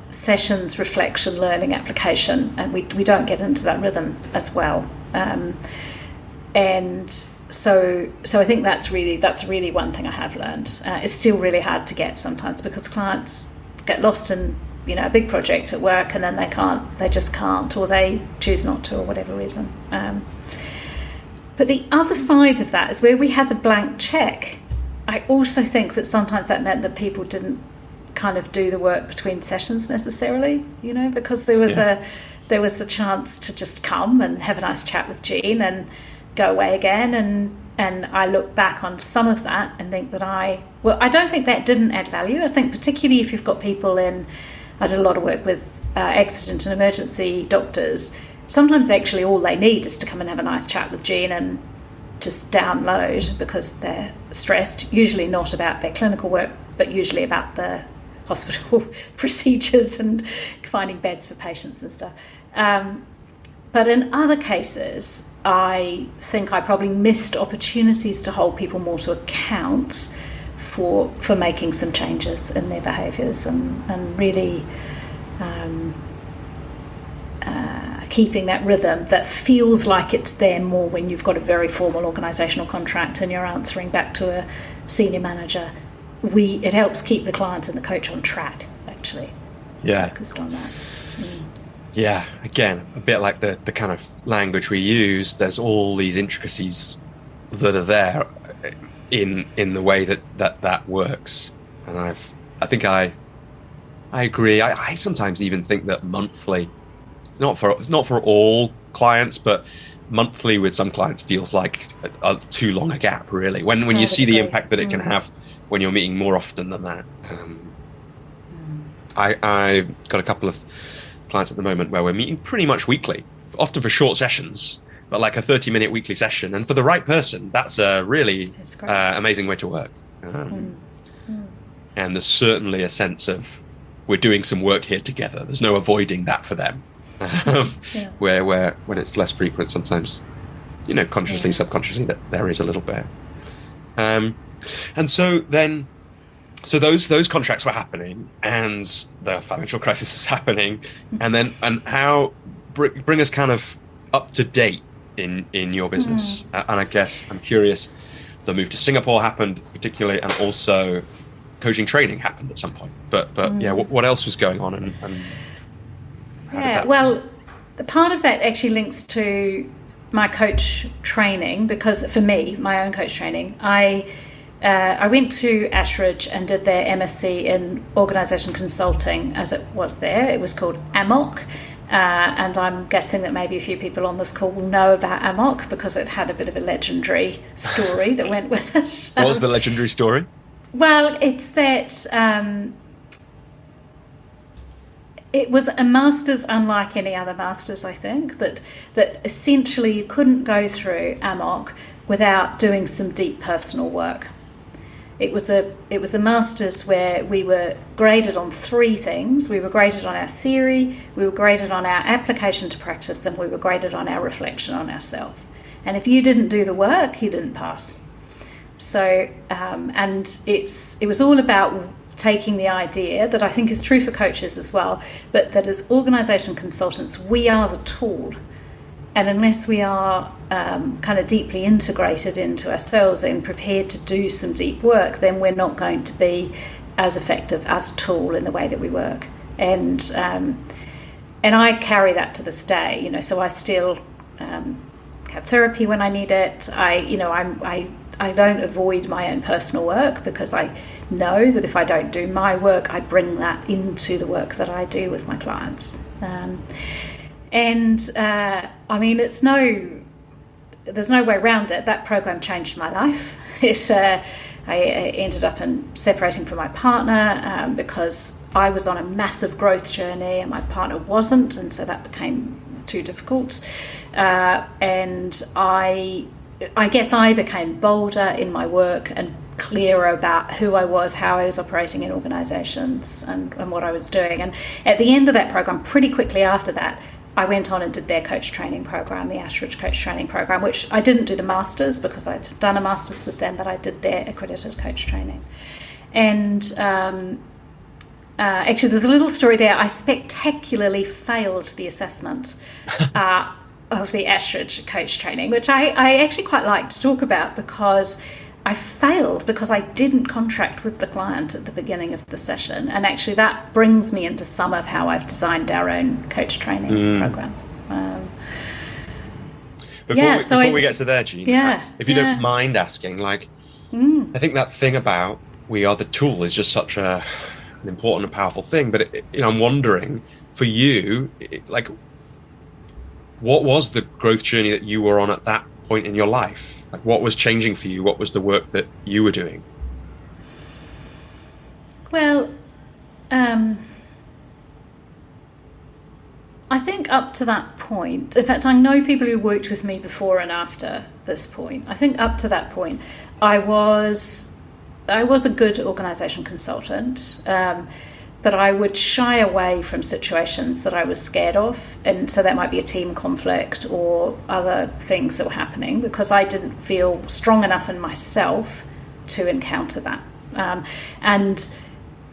sessions, reflection, learning, application, and we don't get into that rhythm as well. And so I think that's really one thing I have learned. It's still really hard to get sometimes, because clients get lost in a big project at work, and then they just can't, or they choose not to, or whatever reason. But the other side of that is where we had a blank check. I also think that sometimes that meant that people didn't kind of do the work between sessions necessarily, because there was the chance to just come and have a nice chat with Jean and go away again. And I look back on some of that and think that I don't think that didn't add value. I think particularly if you've got people I did a lot of work with accident and emergency doctors. Sometimes actually all they need is to come and have a nice chat with Jean and just download, because they're stressed, usually not about their clinical work, but usually about the hospital procedures and finding beds for patients and stuff. But in other cases, I think I probably missed opportunities to hold people more to account for making some changes in their behaviours, and really keeping that rhythm that feels like it's there more when you've got a very formal organisational contract and you're answering back to a senior manager. It helps keep the client and the coach on track, actually. Focused on that. Yeah, again, a bit like the kind of language we use, there's all these intricacies that are there in the way that works. And I think I agree. I sometimes even think that monthly, not for all clients, but monthly with some clients feels like a too long a gap, really, when you see the impact that it can have when you're meeting more often than that. I've got a couple of clients at the moment where we're meeting pretty much weekly, often for short sessions, but like a 30-minute weekly session. And for the right person, that's a really amazing way to work. And there's certainly a sense of, we're doing some work here together. There's no avoiding that for them. Where when it's less frequent, sometimes, consciously, subconsciously, that there is a little bit. And so then, those contracts were happening, and the financial crisis was happening, and how bring us kind of up to date in your business. And I guess I'm curious, the move to Singapore happened particularly, and also coaching training happened at some point. But what else was going on, and well, the part of that actually links to my coach training, because for me, my own coach training, I went to Ashridge and did their MSc in organisation consulting, as it was there. It was called AMOC, and I'm guessing that maybe a few people on this call will know about AMOC because it had a bit of a legendary story that went with it. What was the legendary story? Well, it's that it was a master's unlike any other master's, I think, that essentially you couldn't go through AMOC without doing some deep personal work. It was a master's where we were graded on 3 things. We were graded on our theory, we were graded on our application to practice, and we were graded on our reflection on ourselves. And if you didn't do the work, you didn't pass. So, and it was all about taking the idea that I think is true for coaches as well, but that as organisation consultants, we are the tool. And unless we are kind of deeply integrated into ourselves and prepared to do some deep work, then we're not going to be as effective as a tool in the way that we work. And I carry that to this day. You know, so I still have therapy when I need it. I don't avoid my own personal work because I know that if I don't do my work, I bring that into the work that I do with my clients. I mean, there's no way around it. That program changed my life. I ended up separating from my partner because I was on a massive growth journey and my partner wasn't, and so that became too difficult. And I guess I became bolder in my work and clearer about who I was, how I was operating in organisations and what I was doing. And at the end of that program, pretty quickly after that, I went on and did their coach training program, the Ashridge Coach Training program, which I didn't do the masters because I'd done a masters with them, but I did their accredited coach training. And actually, there's a little story there. I spectacularly failed the assessment of the Ashridge Coach Training, which I actually quite like to talk about because I failed because I didn't contract with the client at the beginning of the session. And actually that brings me into some of how I've designed our own coach training program. Before we get to there, Jean, if you don't mind asking, I think that thing about we are the tool is just such an important and powerful thing. But I'm wondering, for you, what was the growth journey that you were on at that point in your life? Like, what was changing for you? What was the work that you were doing? Well, I think up to that point, in fact, I know people who worked with me before and after this point. I think up to that point, I was a good organisation consultant, but I would shy away from situations that I was scared of. And so that might be a team conflict or other things that were happening because I didn't feel strong enough in myself to encounter that. And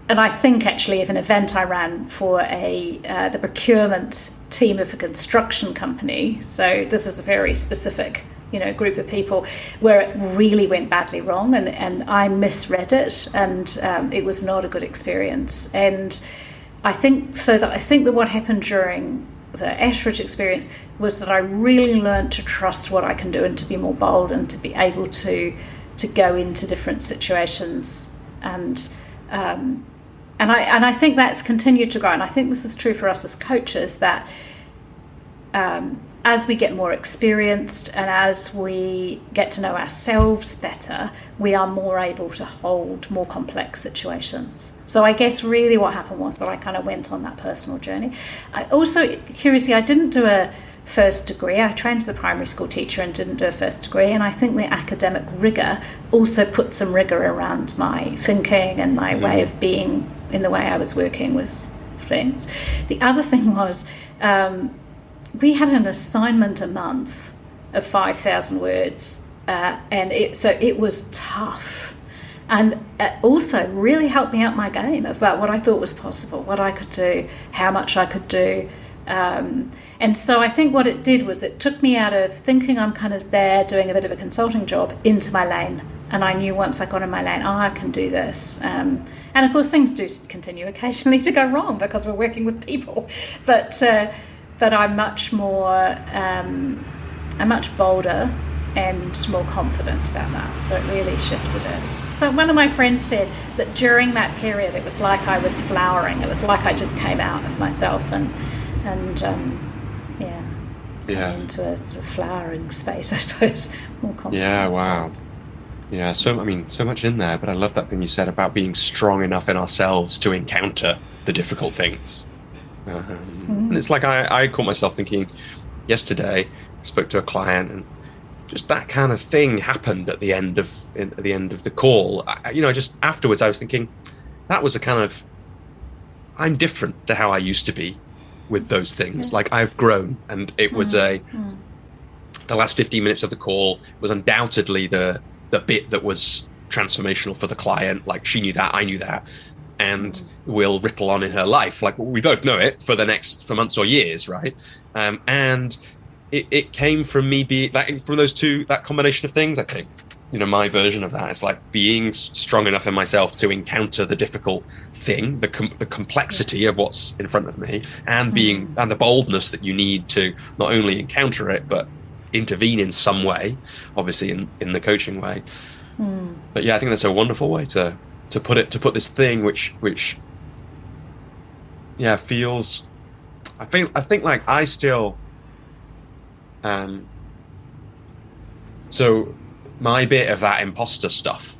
I think actually of an event I ran for the procurement team of a construction company. So this is a very specific group of people where it really went badly wrong and I misread it and it was not a good experience. And I think that what happened during the Ashridge experience was that I really learned to trust what I can do and to be more bold and to be able to go into different situations and I think that's continued to grow, and I think this is true for us as coaches that as we get more experienced and as we get to know ourselves better, we are more able to hold more complex situations. So I guess really what happened was that I kind of went on that personal journey. I also, curiously, I didn't do a first degree. I trained as a primary school teacher and didn't do a first degree, and I think the academic rigour also put some rigour around my thinking and my way of being in the way I was working with things. The other thing was we had an assignment a month of 5,000 words, and it was tough. And it also really helped me out my game about what I thought was possible, what I could do, how much I could do. And so I think what it did was it took me out of thinking I'm kind of there doing a bit of a consulting job into my lane. And I knew once I got in my lane, I can do this. And of course, things do continue occasionally to go wrong because we're working with people. But I'm much bolder and more confident about that. So it really shifted it. So one of my friends said that during that period, it was like I was flowering. It was like I just came out of myself and into a sort of flowering space, I suppose, more confident. Yeah, wow. Space. Yeah, so much in there, but I love that thing you said about being strong enough in ourselves to encounter the difficult things. And it's like I caught myself thinking yesterday, I spoke to a client, and just that kind of thing happened at the end of the call. Just afterwards I was thinking, that was a kind of, I'm different to how I used to be with those things. Like, I've grown, and it was the last 15 minutes of the call was undoubtedly the bit that was transformational for the client. Like, she knew that, I knew that, and will ripple on in her life. Like, we both know it for months or years, right? And it came from me from those two, that combination of things. I think, my version of that is like being strong enough in myself to encounter the difficult thing, the complexity of what's in front of me, and and the boldness that you need to not only encounter it but intervene in some way, obviously in the coaching way. But yeah, I think that's a wonderful way to put this thing which feels, I think like I still so my bit of that imposter stuff,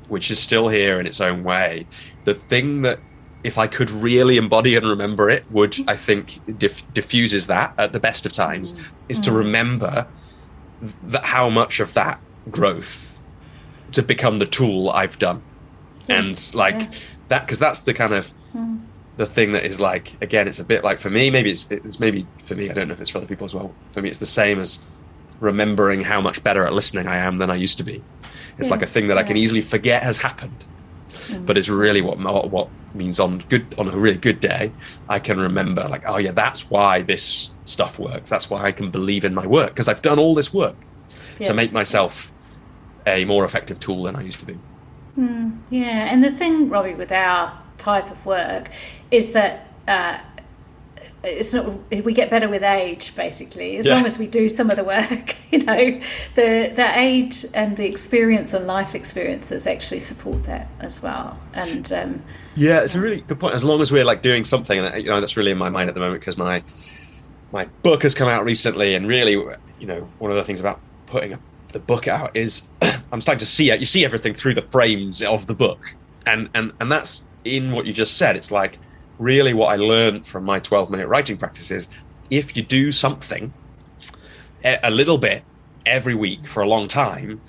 which is still here in its own way, the thing that, if I could really embody and remember it, would, I think, diffuses that at the best of times, is to remember that how much of that growth to become the tool I've done. And that, because that's the kind of the thing that is like, again, it's a bit like, for me, maybe it's maybe for me, I don't know if it's for other people as well. For me, it's the same as remembering how much better at listening I am than I used to be. It's like a thing that I can easily forget has happened, but it's really what means on a really good day, I can remember, like, oh yeah, that's why this stuff works. That's why I can believe in my work, because I've done all this work to make myself a more effective tool than I used to be. Yeah, and the thing, Robbie, with our type of work is that it's not, we get better with age, basically, as long as we do some of the work. The age and the experience and life experiences actually support that as well. And it's a really good point. As long as we're like doing something, and that's really in my mind at the moment, because my book has come out recently, and really, one of the things about putting the book out is I'm starting to see it. You see everything through the frames of the book, and that's in what you just said. It's like, really what I learned from my 12-minute writing practice is, if you do something a little bit every week for a long time,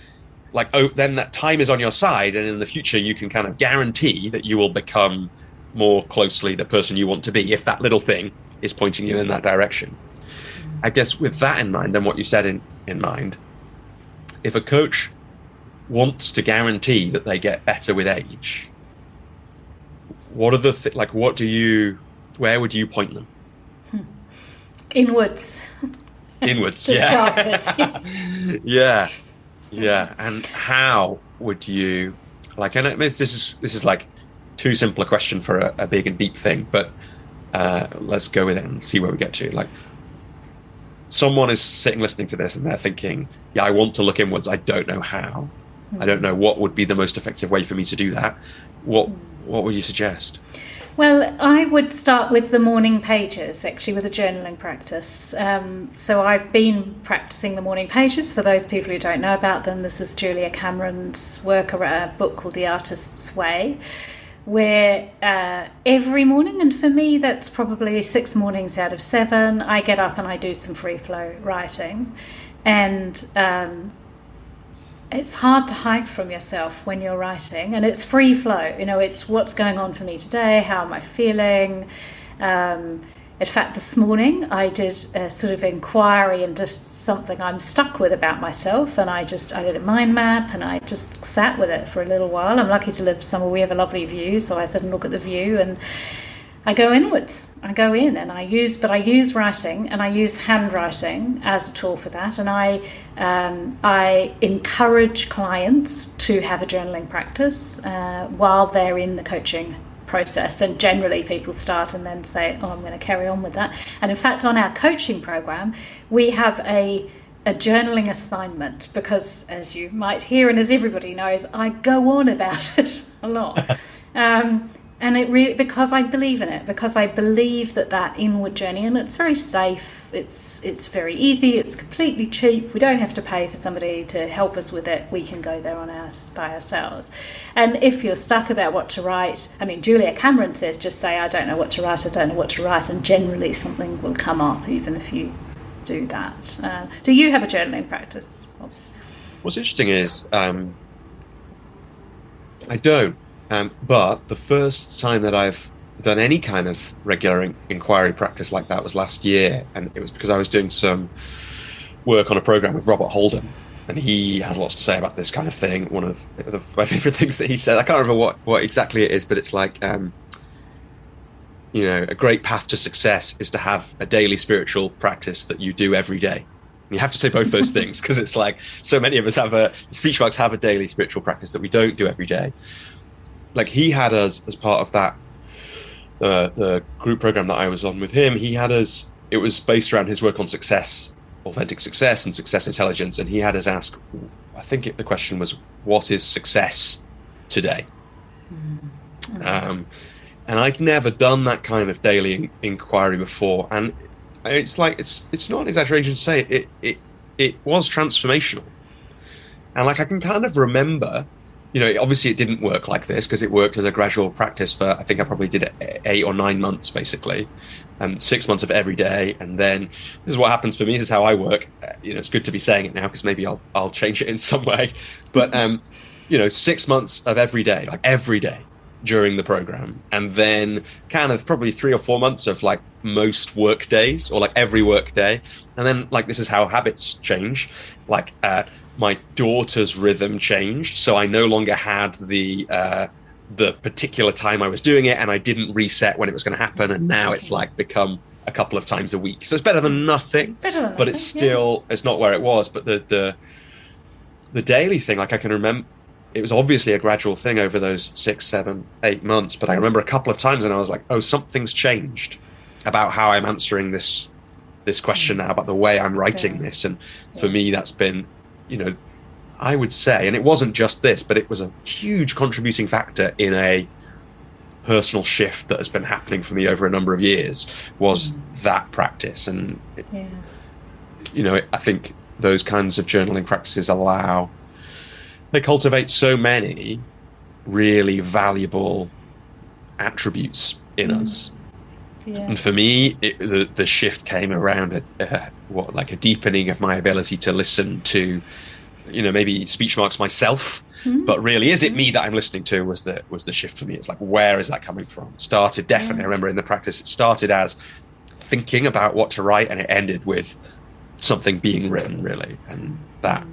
then that time is on your side, and in the future you can kind of guarantee that you will become more closely the person you want to be, if that little thing is pointing you in that direction. I guess with that in mind, and what you said in mind, if a coach wants to guarantee that they get better with age, what are the where would you point them? Inwards. Inwards, yeah. Yeah. And how would you, like, and this is like too simple a question for a big and deep thing, but let's go with it and see where we get to. Like, someone is sitting listening to this and they're thinking, yeah, I want to look inwards, I don't know how. I don't know what would be the most effective way for me to do that. What would you suggest? Well, I would start with the morning pages, actually, with a journaling practice. So I've been practicing the morning pages. For those people who don't know about them, this is Julia Cameron's work, a book called The Artist's Way, where every morning, and for me that's probably 6 mornings out of 7, I get up and I do some free flow writing. And it's hard to hide from yourself when you're writing, and it's free flow. It's what's going on for me today, how am I feeling. In fact, this morning I did a sort of inquiry into something I'm stuck with about myself, and I did a mind map, and I just sat with it for a little while. I'm lucky to live somewhere we have a lovely view, so I sit and look at the view, and I go inwards. I go in, and I use writing, and I use handwriting as a tool for that. And I encourage clients to have a journaling practice while they're in the coaching process. And generally, people start and then say, "Oh, I'm going to carry on with that." And in fact, on our coaching program, we have a a journaling assignment, because as you might hear and as everybody knows, I go on about it a lot. And it really, because I believe in it, because I believe that inward journey, and it's very safe, it's very easy, it's completely cheap, we don't have to pay for somebody to help us with it, we can go there by ourselves. And if you're stuck about what to write, I mean, Julia Cameron says, just say, I don't know what to write, and generally something will come up, even if you do that. Do you have a journaling practice? What's interesting is I don't. But the first time that I've done any kind of regular inquiry practice like that was last year, and it was because I was doing some work on a program with Robert Holden, and he has lots to say about this kind of thing. One of my favorite things that he said, I can't remember what exactly it is, but it's like, a great path to success is to have a daily spiritual practice that you do every day. You have to say both those things, because it's like so many of us speech marks have a daily spiritual practice that we don't do every day. Like he had us as part of that, the group program that I was on with him, it was based around his work on success, authentic success and success intelligence. And he had us ask, I think the question was, what is success today? And I'd never done that kind of daily inquiry before. And it's like, it's not an exaggeration to say it was transformational. And like, I can kind of remember, obviously it didn't work like this, because it worked as a gradual practice for, I think I probably did it 8 or 9 months, basically, 6 months of every day. And then this is what happens for me. This is how I work. It's good to be saying it now, because maybe I'll change it in some way. But, 6 months of every day, like every day during the program. And then kind of probably 3 or 4 months of like most work days, or like every work day. And then like, this is how habits change. Like, my daughter's rhythm changed, so I no longer had the particular time I was doing it, and I didn't reset when it was going to happen. And now it's like become a couple of times a week, so it's better than nothing. But it's still it's not where it was. But the daily thing, like I can remember, it was obviously a gradual thing over those 6, 7, 8 months. But I remember a couple of times, and I was like, oh, something's changed about how I'm answering this question now, about the way I'm writing this. And for me, that's been, I would say, and it wasn't just this, but it was a huge contributing factor in a personal shift that has been happening for me over a number of years, was that practice. And, I think those kinds of journaling practices they cultivate so many really valuable attributes in us. Yeah. And for me, the shift came around a deepening of my ability to listen to, maybe speech marks myself, but really, is it me that I'm listening to? Was the shift for me? It's like, where is that coming from? Started definitely. I remember in the practice, it started as thinking about what to write, and it ended with something being written, really, and that,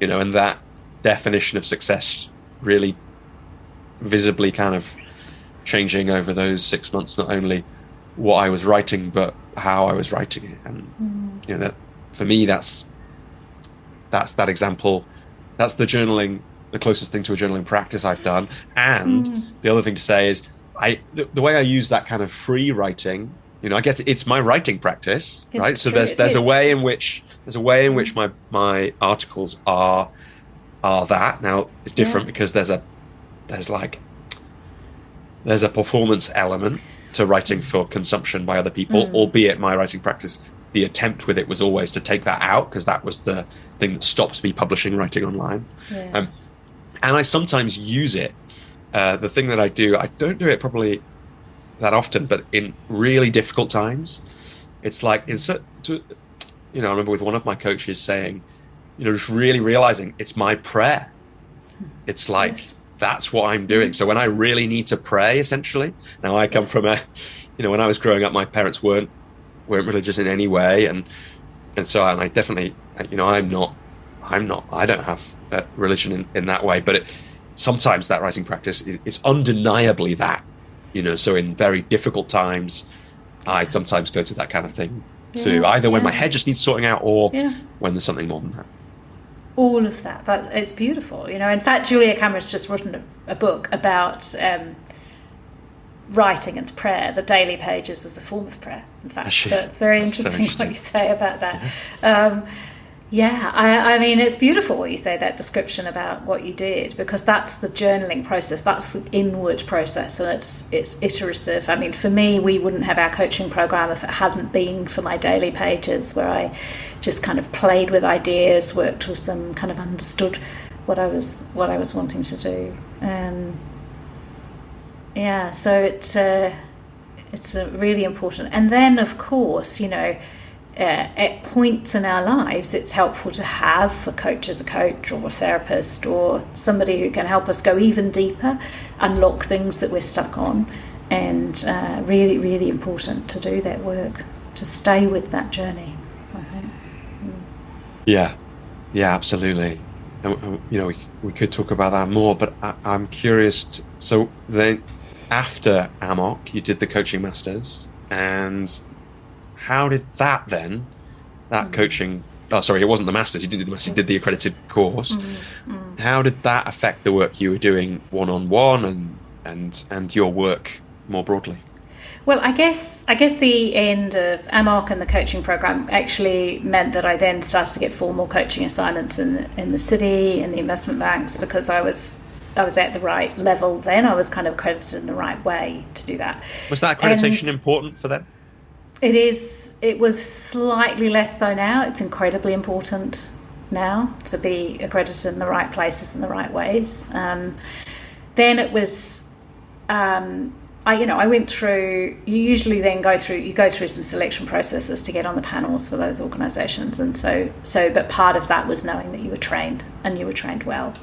and that definition of success really visibly kind of changing over those 6 months, not only what I was writing, but how I was writing it. And that for me, that's that example. That's the journaling, the closest thing to a journaling practice I've done. And the other thing to say is, the way I use that kind of free writing, I guess it's my writing practice, right? So there's a way in which my articles are that. Now it's different because there's a performance element to writing for consumption by other people, albeit my writing practice, the attempt with it was always to take that out, because that was the thing that stops me publishing writing online. Yes. And I sometimes use it. The thing that I don't do it probably that often, but in really difficult times, it's like, I remember with one of my coaches saying, just really realizing it's my prayer. It's like, that's what I'm doing. So when I really need to pray, essentially, now I come from when I was growing up, my parents weren't religious in any way. And I definitely, I don't have religion in that way, but sometimes that writing practice is undeniably that, so in very difficult times, I sometimes go to that kind of thing too, either when my head just needs sorting out, or when there's something more than that. All of that it's beautiful. In fact, Julia Cameron's just written a book about writing and prayer, the daily pages as a form of prayer, in fact. So it's very interesting what you say about that. Yeah, I mean, it's beautiful what you say, that description about what you did, because that's the journaling process, that's the inward process, and it's iterative. I mean, for me, we wouldn't have our coaching program if it hadn't been for my daily pages, where I just kind of played with ideas, worked with them, kind of understood what I was wanting to do. Yeah, so it's really important. And then, of course, at points in our lives, it's helpful to have a coach as a coach, or a therapist, or somebody who can help us go even deeper, unlock things that we're stuck on, and really, really important to do that work, to stay with that journey, I think. Yeah, absolutely. And, we could talk about that more, but I'm curious. So then, after AMOC, you did the coaching masters, and how did that coaching, it wasn't the masters, you didn't do the masters, you did the accredited course. How did that affect the work you were doing one-on-one and your work more broadly? Well, I guess the end of AMOC and the coaching program actually meant that I then started to get formal coaching assignments in the city, in the investment banks, because I was at the right level then. I was kind of accredited in the right way to do that. Was that accreditation important for them? It was slightly less though now. It's incredibly important now to be accredited in the right places in the right ways. Then it was, I went through, you usually then go through some selection processes to get on the panels for those organisations. And but part of that was knowing that you were trained, and you were trained well.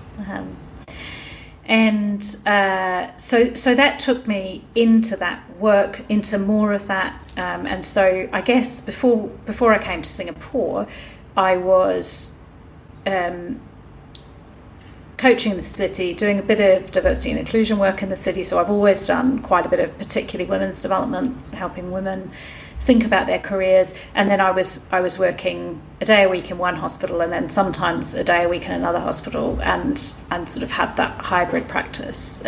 So that took me into that work, into more of that. And so I guess before I came to Singapore, I was coaching in the city, doing a bit of diversity and inclusion work in the city. So I've always done quite a bit of particularly women's development, helping women think about their careers. And then I was working a day a week in one hospital, and then sometimes a day a week in another hospital, and sort of had that hybrid practice.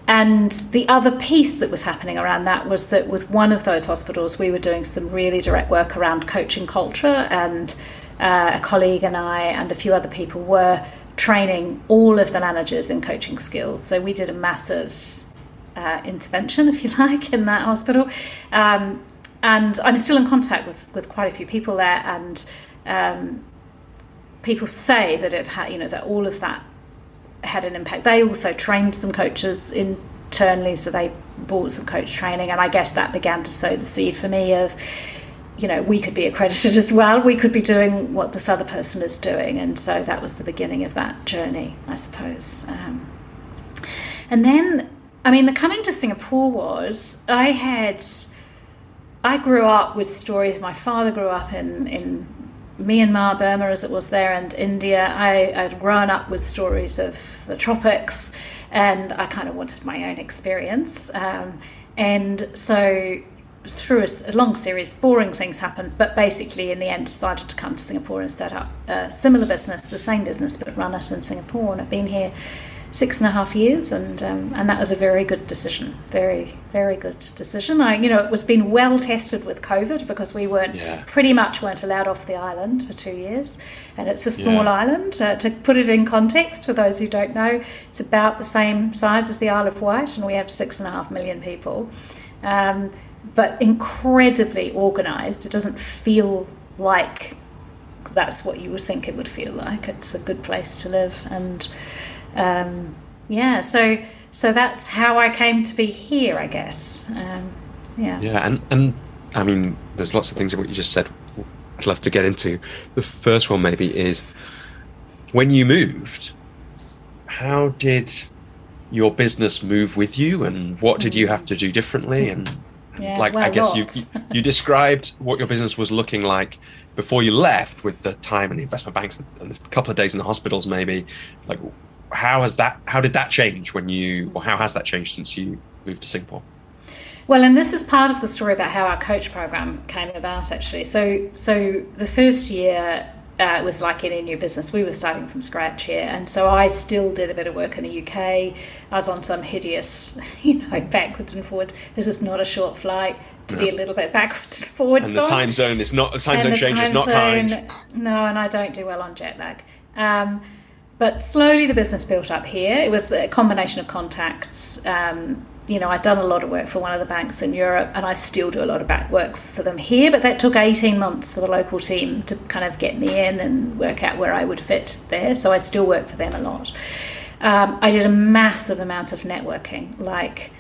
And the other piece that was happening around that was that with one of those hospitals, we were doing some really direct work around coaching culture, and a colleague and I and a few other people were training all of the managers in coaching skills. So we did a massive intervention, if you like, in that hospital. And I'm still in contact with quite a few people there, and people say that it had, that all of that had an impact. They also trained some coaches internally, so they bought some coach training, and I guess that began to sow the seed for me of, we could be accredited as well. We could be doing what this other person is doing, and so that was the beginning of that journey, I suppose. And then, the coming to Singapore was, I grew up with stories. My father grew up in Myanmar, Burma as it was there, and India. I'd grown up with stories of the tropics, and I kind of wanted my own experience. And so through a long series, boring things happened, but basically in the end decided to come to Singapore and set up a similar business, the same business, but run it in Singapore. And I've been here 6.5 years, and that was a very good decision. Very, very good decision. It was been well tested with COVID, because we pretty much weren't allowed off the island for 2 years, and it's a small island. To put it in context for those who don't know, it's about the same size as the Isle of Wight, and we have 6.5 million people, but incredibly organised. It doesn't feel like that's what you would think it would feel like. It's a good place to live, and so that's how I came to be here, I guess. And there's lots of things in what you just said I'd love to get into. The first one maybe is, when you moved, how did your business move with you, and what did you have to do differently? And I guess you described what your business was looking like before you left, with the time in the investment banks and a couple of days in the hospitals, maybe. Like, how did that change how has that changed since you moved to Singapore? Well, and this is part of the story about how our coach program came about, actually. So the first year, it was like any new business. We were starting from scratch here. And so I still did a bit of work in the UK. I was on some hideous, backwards and forwards. This is not a short flight to be a little bit backwards and forwards. And the time zone is not, the time zone change is not kind. No, and I don't do well on jet lag. But slowly the business built up here. It was a combination of contacts. I'd done a lot of work for one of the banks in Europe, and I still do a lot of back work for them here, but that took 18 months for the local team to kind of get me in and work out where I would fit there. So I still work for them a lot. I did a massive amount of networking, like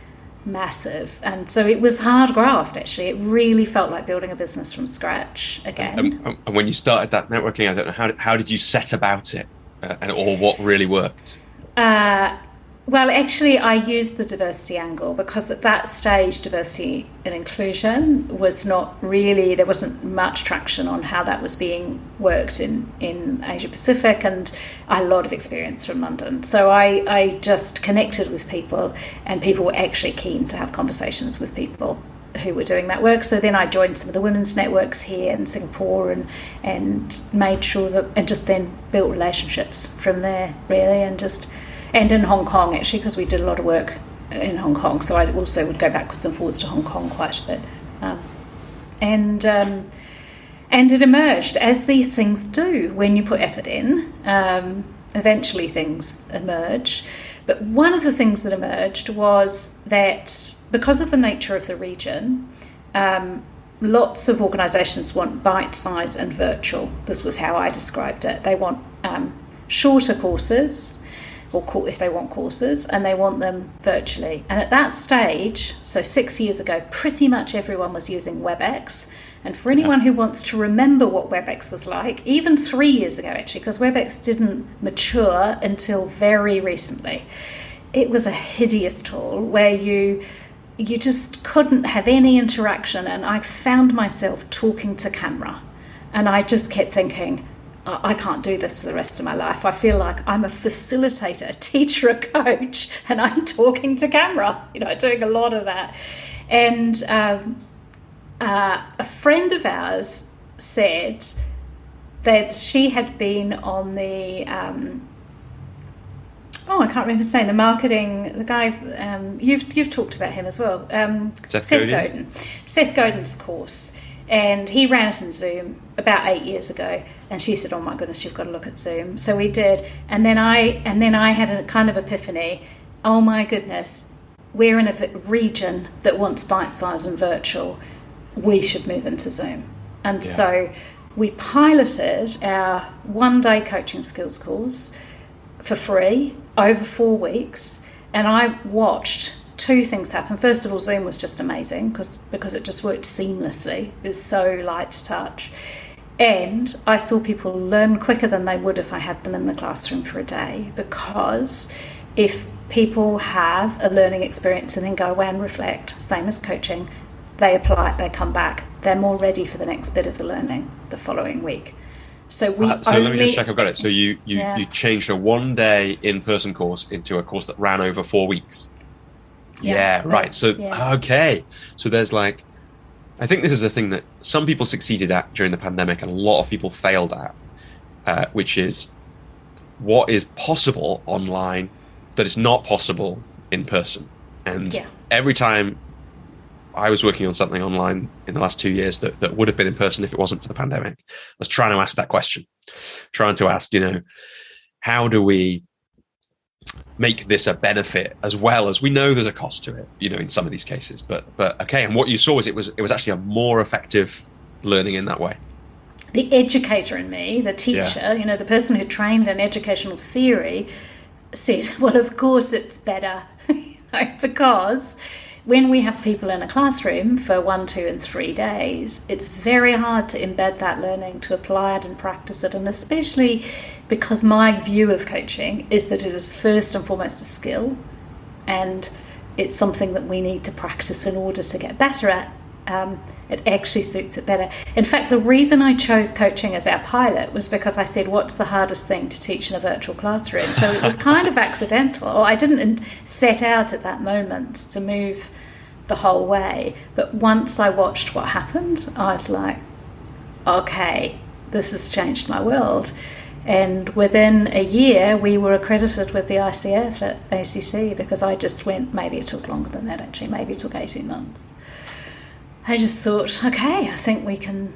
massive. And so it was hard graft, actually. It really felt like building a business from scratch again. And when you started that networking, I don't know, how did you set about it or what really worked? Well, actually, I used the diversity angle because at that stage, diversity and inclusion was not really, there wasn't much traction on how that was being worked in Asia Pacific, and I had a lot of experience from London. So I just connected with people, and people were actually keen to have conversations with people who were doing that work. So then I joined some of the women's networks here in Singapore and made sure that, and just then built relationships from there, really, and in Hong Kong, actually, because we did a lot of work in Hong Kong. So I also would go backwards and forwards to Hong Kong quite a bit. And it emerged, as these things do when you put effort in. Eventually things emerge. But one of the things that emerged was that because of the nature of the region, lots of organisations want bite-size and virtual. This was how I described it. They want shorter courses, or if they want courses, and they want them virtually. And at that stage, so 6 years ago, pretty much everyone was using WebEx. And for anyone who wants to remember what WebEx was like, even 3 years ago, actually, because WebEx didn't mature until very recently, it was a hideous tool where you just couldn't have any interaction. And I found myself talking to camera. And I just kept thinking, I can't do this for the rest of my life. I feel like I'm a facilitator, a teacher, a coach, and I'm talking to camera, doing a lot of that. And a friend of ours said that she had been on the, I can't remember his name, the marketing, the guy, you've talked about him as well, Seth Godin. Seth Godin's course. And he ran it in Zoom about 8 years ago. And she said, oh my goodness, you've got to look at Zoom. So we did. And then I had a kind of epiphany. Oh my goodness, we're in a region that wants bite-size and virtual. We should move into Zoom. And so we piloted our one-day coaching skills course for free over 4 weeks. And I watched two things happen. First of all, Zoom was just amazing because it just worked seamlessly. It was so light to touch. And I saw people learn quicker than they would if I had them in the classroom for a day, because if people have a learning experience and then go away and reflect, same as coaching, they apply it, they come back, they're more ready for the next bit of the learning the following week. So let me just check I've got it. So you changed a one-day in-person course into a course that ran over 4 weeks. Yeah, right. So, okay. So there's I think this is a thing that some people succeeded at during the pandemic and a lot of people failed at, which is what is possible online that is not possible in person. And every time I was working on something online in the last 2 years that would have been in person if it wasn't for the pandemic, I was trying to ask that question, trying to ask, how do we make this a benefit, as well as we know there's a cost to it, in some of these cases, but okay. And what you saw was it was actually a more effective learning in that way. The educator in me, the teacher, the person who trained in educational theory, said, well, of course it's better, because when we have people in a classroom for 1, 2, and 3 days, it's very hard to embed that learning, to apply it and practice it. And especially because my view of coaching is that it is first and foremost a skill, and it's something that we need to practice in order to get better at. It actually suits it better. In fact, the reason I chose coaching as our pilot was because I said, what's the hardest thing to teach in a virtual classroom? So it was kind of accidental. I didn't set out at that moment to move the whole way. But once I watched what happened, I was like, okay, this has changed my world. And within a year, we were accredited with the ICF at ACC, because I just went, maybe it took longer than that actually, maybe it took 18 months. I just thought, okay, I think we can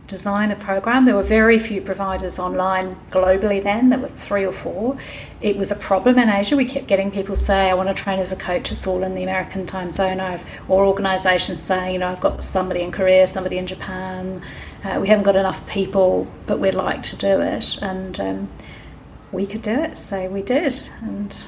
design a program. There were very few providers online globally then. There were 3 or 4. It was a problem in Asia. We kept getting people say, I want to train as a coach. It's all in the American time zone. Or organisations saying, I've got somebody in Korea, somebody in Japan. We haven't got enough people, but we'd like to do it. And we could do it, so we did. And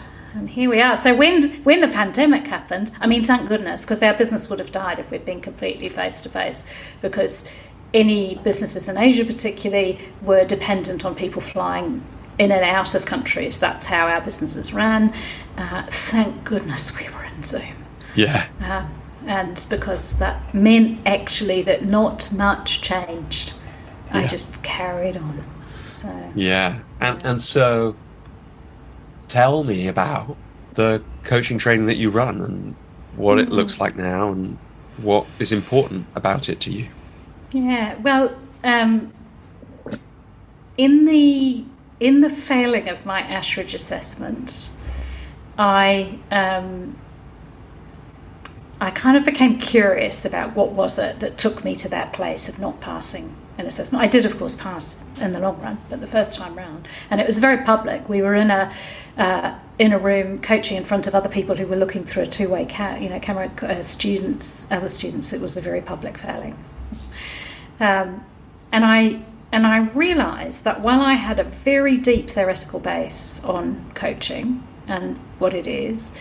here we are. So when the pandemic happened, I mean, thank goodness, because our business would have died if we'd been completely face-to-face, because any businesses in Asia particularly were dependent on people flying in and out of countries. That's how our businesses ran. Thank goodness we were in Zoom. Yeah. And because that meant actually that not much changed. I just carried on. So yeah. And so tell me about the coaching training that you run and what it looks like now and what is important about it to you. Yeah, well, in the failing of my Ashridge assessment, I kind of became curious about what was it that took me to that place of not passing an assessment. I did, of course, pass in the long run, but the first time round, and it was very public. We were in a room coaching in front of other people who were looking through a two-way camera, other students. It was a very public failing. And I realised that while I had a very deep theoretical base on coaching and what it is,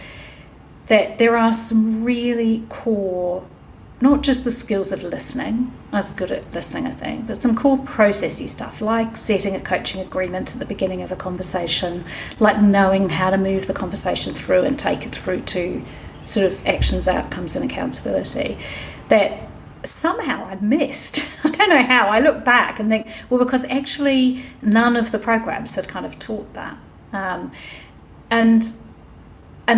that there are some really core, not just the skills of listening, I was good at listening, I think, but some core processy stuff, like setting a coaching agreement at the beginning of a conversation, like knowing how to move the conversation through and take it through to sort of actions, outcomes and accountability, that somehow I'd missed. I don't know how. I look back and think, well, because actually none of the programs had kind of taught that. And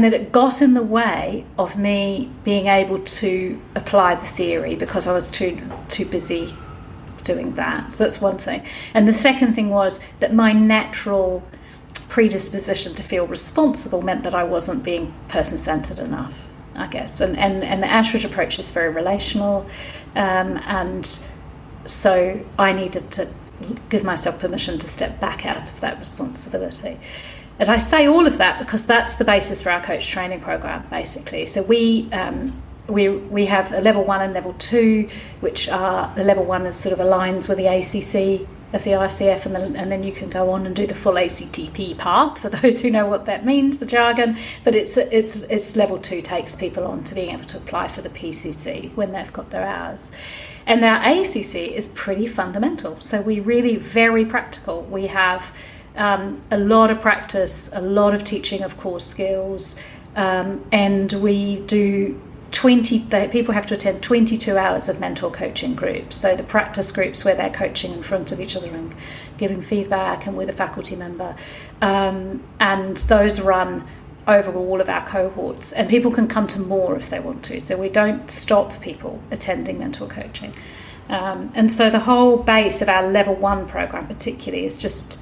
that it got in the way of me being able to apply the theory because I was too busy doing that. So that's one thing. And the second thing was that my natural predisposition to feel responsible meant that I wasn't being person-centered enough, I guess. And the Ashridge approach is very relational, and so I needed to give myself permission to step back out of that responsibility. And I say all of that because that's the basis for our coach training program, basically. So we have a level 1 and level 2, which are, the level 1 is sort of aligns with the ACC of the ICF, and then you can go on and do the full ACTP path, for those who know what that means, the jargon. But it's level 2 takes people on to being able to apply for the PCC when they've got their hours. And our ACC is pretty fundamental. So we really very practical. We have a lot of practice, a lot of teaching of core skills, and we do people have to attend 22 hours of mentor coaching groups. So the practice groups where they're coaching in front of each other and giving feedback and with a faculty member, and those run over all of our cohorts, and people can come to more if they want to. So we don't stop people attending mentor coaching. And so the whole base of our level 1 program particularly is just,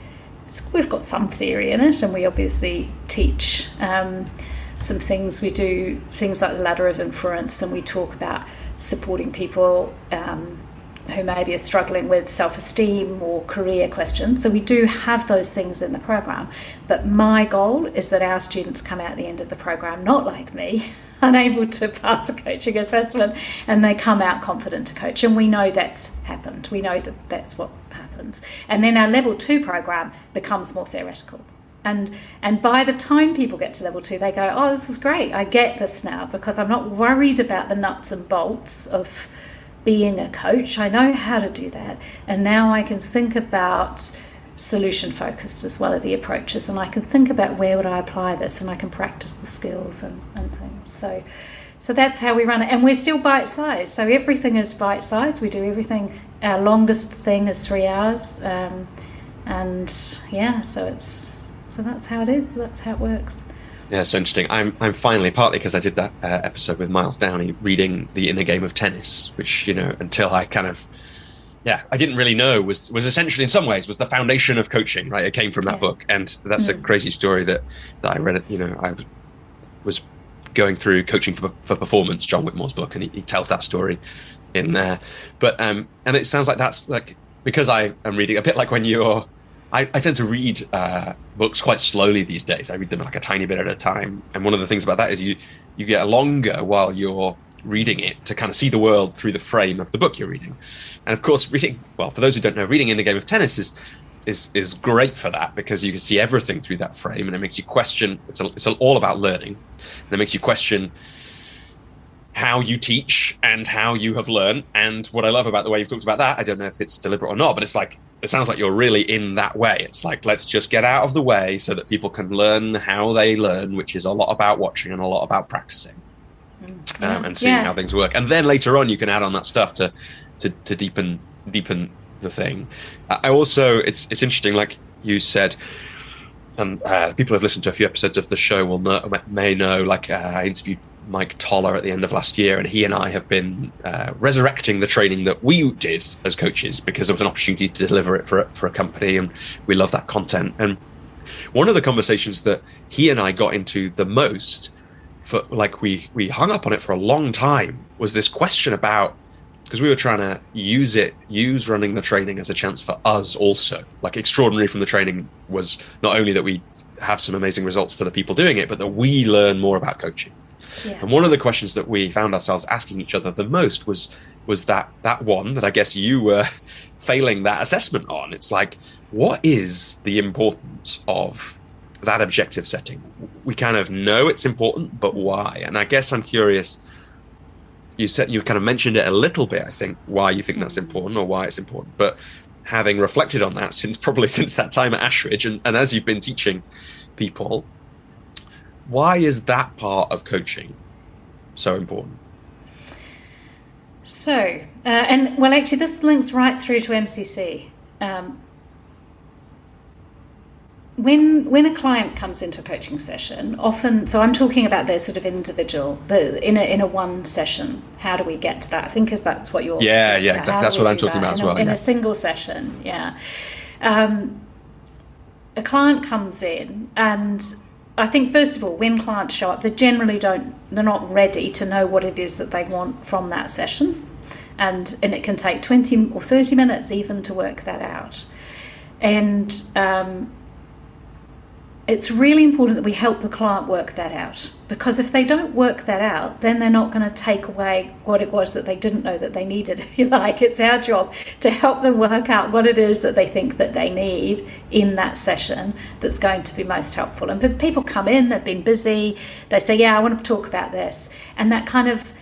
we've got some theory in it, and we obviously teach some things. We do things like the ladder of influence, and we talk about supporting people who maybe are struggling with self-esteem or career questions. So we do have those things in the program. But my goal is that our students come out at the end of the program not like me, unable to pass a coaching assessment, and they come out confident to coach. And we know that's happened. We know that that's what happens. And then our level 2 program becomes more theoretical. And by the time people get to level 2, they go, oh, this is great. I get this now because I'm not worried about the nuts and bolts of being a coach. I know how to do that. And now I can think about solution focused as well as the approaches, and I can think about where would I apply this, and I can practice the skills and things. So that's how we run it. And we're still bite-sized. So everything is bite-sized. We do everything. Our longest thing is 3 hours. So that's how it is. That's how it works. Yeah, so interesting. I'm finally, partly because I did that episode with Miles Downey, reading The Inner Game of Tennis, which, until I kind of I didn't really know was essentially, in some ways, was the foundation of coaching, right? It came from that book. And that's a crazy story that I read it. I was going through Coaching for Performance, John Whitmore's book, and he tells that story in there. But and it sounds like that's like, because I am reading a bit like when I tend to read books quite slowly these days. I read them like a tiny bit at a time. And one of the things about that is you get longer while you're reading it to kind of see the world through the frame of the book you're reading. And of course, for those who don't know, reading in a game of tennis is great for that, because you can see everything through that frame, and it makes you question. It's all about learning, and it makes you question how you teach and how you have learned. And what I love about the way you've talked about that, I don't know if it's deliberate or not, but it's like, it sounds like you're really in that way. It's like, let's just get out of the way so that people can learn how they learn, which is a lot about watching and a lot about practicing and seeing how things work. And then later on, you can add on that stuff to deepen the thing. I also, it's interesting, like you said, and people who have listened to a few episodes of the show may know, like I interviewed Mike Toller at the end of last year, and he and I have been resurrecting the training that we did as coaches, because there was an opportunity to deliver it for a company, and we love that content. And one of the conversations that he and I got into the most, for like we hung up on it for a long time, was this question about, because we were trying to use running the training as a chance for us also. Like, extraordinary from the training was not only that we have some amazing results for the people doing it, but that we learn more about coaching. Yeah. And one of the questions that we found ourselves asking each other the most was that one that I guess you were failing that assessment on. It's like, what is the importance of that objective setting? We kind of know it's important, but why? And I guess I'm curious, you kind of mentioned it a little bit, I think, why you think that's important, or why it's important. But having reflected on that since that time at Ashridge, and as you've been teaching people, why is that part of coaching so important? So, actually, this links right through to MCC. When a client comes into a coaching session, often, so I'm talking about their sort of individual, in a one session. How do we get to that? I think that's what you're. Yeah, exactly. That's what I'm talking about as well. In a single session, a client comes in, and I think, first of all, when clients show up, they're not ready to know what it is that they want from that session, and it can take 20 or 30 minutes even to work that out. And it's really important that we help the client work that out, because if they don't work that out, then they're not going to take away what it was that they didn't know that they needed, if you like. It's our job to help them work out what it is that they think that they need in that session that's going to be most helpful. And people come in, they've been busy, they say, I want to talk about this. And that kind of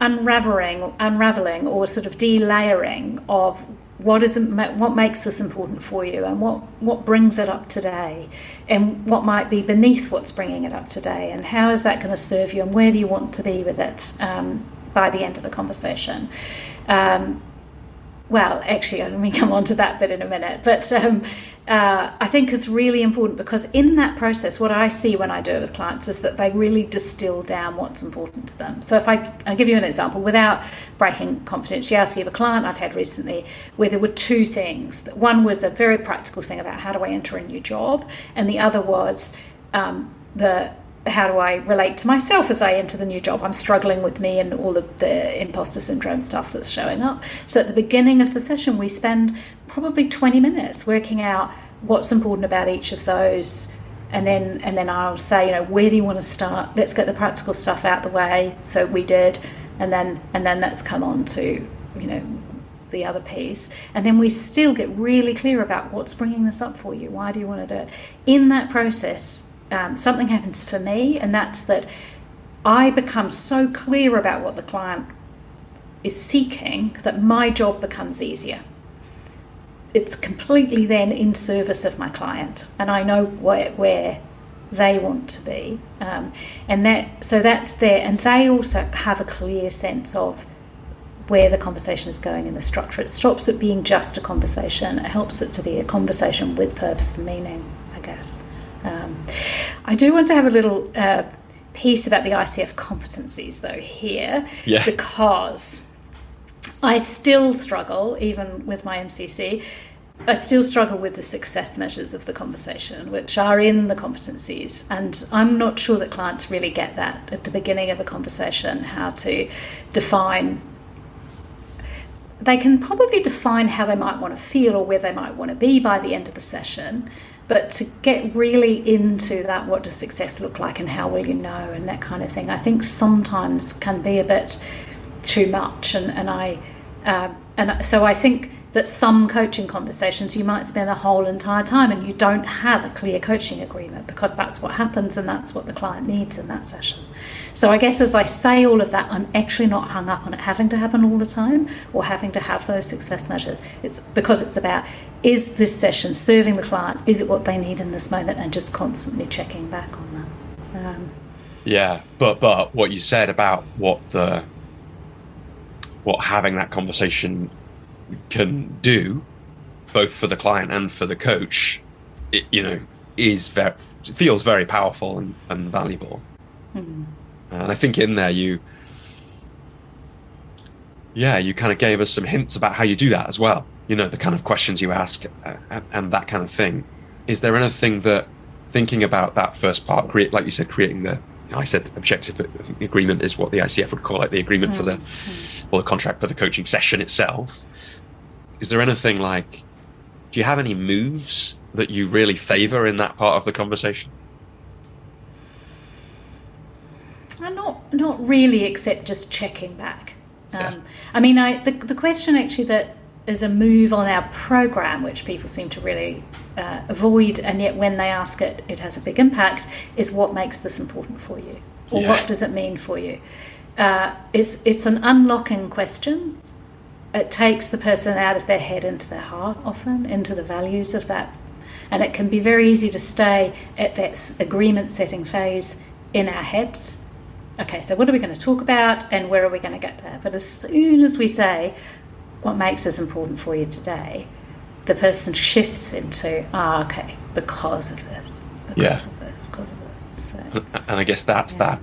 unraveling or sort of delayering of what makes this important for you, and what brings it up today, and what might be beneath what's bringing it up today, and how is that going to serve you, and where do you want to be with it by the end of the conversation. Actually, let me come on to that bit in a minute, but I think it's really important, because in that process, what I see when I do it with clients is that they really distill down what's important to them. So if I'll give you an example, without breaking confidentiality of a client I've had recently, where there were two things. One was a very practical thing about how do I enter a new job, and the other was how do I relate to myself as I enter the new job? I'm struggling with me and all of the imposter syndrome stuff that's showing up. So at the beginning of the session, we spend probably 20 minutes working out what's important about each of those. And then I'll say, where do you want to start? Let's get the practical stuff out the way. So we did. And then let's come on to, the other piece. And then we still get really clear about what's bringing this up for you. Why do you want to do it? In that process, something happens for me, and that's that I become so clear about what the client is seeking that my job becomes easier. It's completely then in service of my client, and I know where they want to be, so that's there, and they also have a clear sense of where the conversation is going in the structure. It stops it being just a conversation. It helps it to be a conversation with purpose and meaning, I guess. I do want to have a little piece about the ICF competencies, though, here, because I still struggle, even with my MCC, I still struggle with the success measures of the conversation, which are in the competencies. And I'm not sure that clients really get that at the beginning of a conversation, how to define. They can probably define how they might want to feel or where they might want to be by the end of the session. But to get really into that, what does success look like and how will you know and that kind of thing, I think sometimes can be a bit too much. And so I think that some coaching conversations you might spend the whole entire time and you don't have a clear coaching agreement, because that's what happens and that's what the client needs in that session. So I guess as I say all of that, I'm actually not hung up on it having to happen all the time or having to have those success measures. It's because it's about, is this session serving the client? Is it what they need in this moment? And just constantly checking back on that. Yeah, but what you said about what having that conversation can do, both for the client and for the coach, feels very powerful and valuable. Mm-hmm. And I think in there you kind of gave us some hints about how you do that as well. The kind of questions you ask and that kind of thing. Is there anything that, thinking about that first part, like you said, creating I said objective agreement is what the ICF would call it, the agreement for the contract for the coaching session itself. Is there anything do you have any moves that you really favor in that part of the conversation? Not really, except just checking back. I mean, the question actually that is a move on our program, which people seem to really avoid, and yet when they ask it, it has a big impact, is what makes this important for you? Or what does it mean for you? It's an unlocking question. It takes the person out of their head into their heart, often, into the values of that. And it can be very easy to stay at that agreement setting phase in our heads. Okay, so what are we going to talk about and where are we going to get there? But as soon as we say, what makes this important for you today, the person shifts into, okay, because of this, because of this. So, and I guess that's that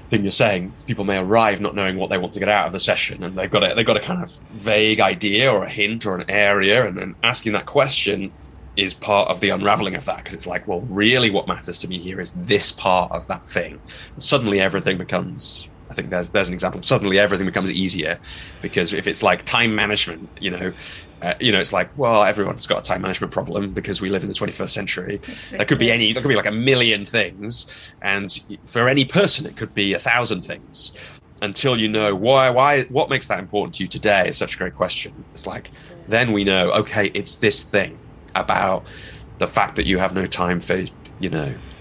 thing you're saying. People may arrive not knowing what they want to get out of the session, and they've got a kind of vague idea or a hint or an area, and then asking that question is part of the unraveling of that, because it's like, well, really what matters to me here is this part of that thing. And suddenly everything becomes, I think there's an example, suddenly everything becomes easier, because if it's like time management, it's like, well, everyone's got a time management problem because we live in the 21st century. Exactly. There could be like a million things, and for any person it could be 1,000 things, until you know what makes that important to you today is such a great question. It's like, then we know, okay, it's this thing about the fact that you have no time for, I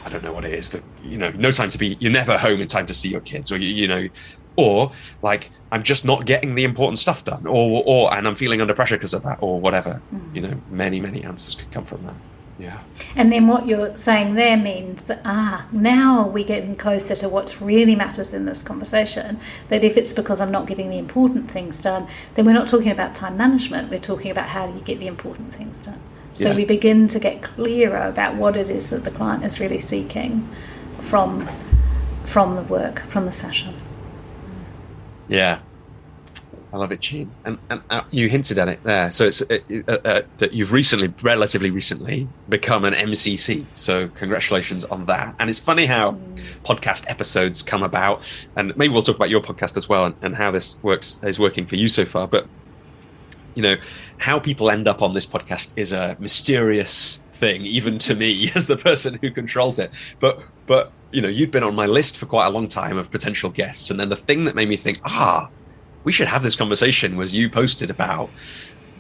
don't know what it is, that, no time to be, you're never home in time to see your kids, or, or like, I'm just not getting the important stuff done, or and I'm feeling under pressure because of that, or whatever. Many answers could come from that. Yeah. And then what you're saying there means that, now we're getting closer to what really matters in this conversation. That if it's because I'm not getting the important things done, then we're not talking about time management. We're talking about how do you get the important things done. So we begin to get clearer about what it is that the client is really seeking from the work, from the session. Yeah. I love it, Jean. And you hinted at it there. So it's that you've relatively recently become an MCC. So congratulations on that. And it's funny how podcast episodes come about. And maybe we'll talk about your podcast as well, and how this is working for you so far. But how people end up on this podcast is a mysterious thing, even to me as the person who controls it. But you've been on my list for quite a long time of potential guests. And then the thing that made me think, we should have this conversation, was you posted about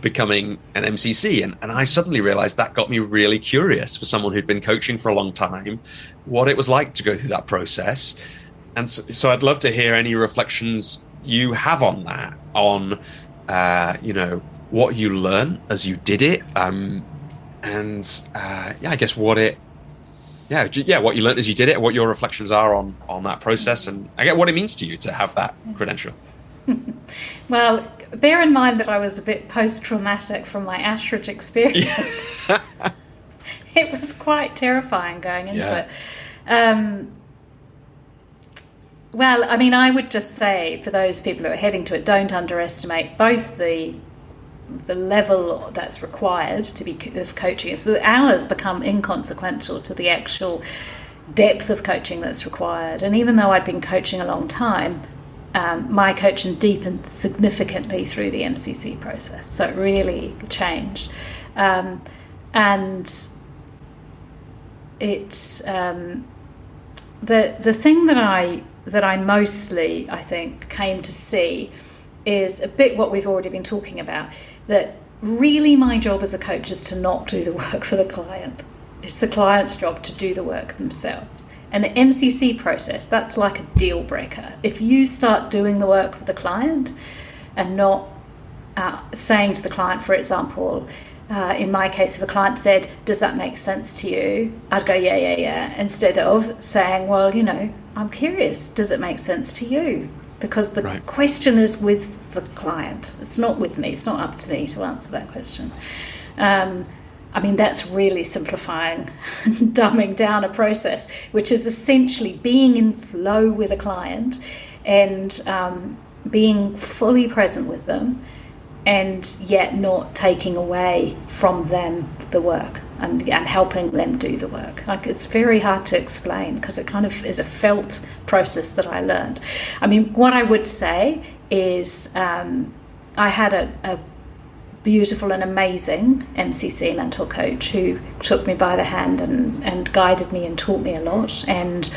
becoming an MCC. And I suddenly realized that got me really curious, for someone who'd been coaching for a long time, what it was like to go through that process. And so I'd love to hear any reflections you have on that, on, what you learned as you did it. I guess what you learned as you did it, what your reflections are on that process, and I get what it means to you to have that credential. Well, bear in mind that I was a bit post-traumatic from my Ashridge experience. It was quite terrifying going into it. Well, I mean, I would just say for those people who are heading to it, don't underestimate both the level that's required to be of coaching. So the hours become inconsequential to the actual depth of coaching that's required. And even though I'd been coaching a long time, my coaching deepened significantly through the MCC process. So it really changed. And it's the thing that I mostly, I think, came to see is a bit what we've already been talking about, that really my job as a coach is to not do the work for the client. It's the client's job to do the work themselves. And the MCC process, that's like a deal breaker. If you start doing the work for the client and not saying to the client, for example, in my case, if a client said, does that make sense to you? I'd go, yeah. Instead of saying, well, I'm curious, does it make sense to you? Because the question is with the client. It's not with me. It's not up to me to answer that question. I mean, that's really simplifying and dumbing down a process, which is essentially being in flow with a client and being fully present with them, and yet not taking away from them the work and helping them do the work. Like, it's very hard to explain because it kind of is a felt process that I learned. I mean, what I would say is I had a beautiful and amazing MCC mentor coach who took me by the hand and guided me and taught me a lot. And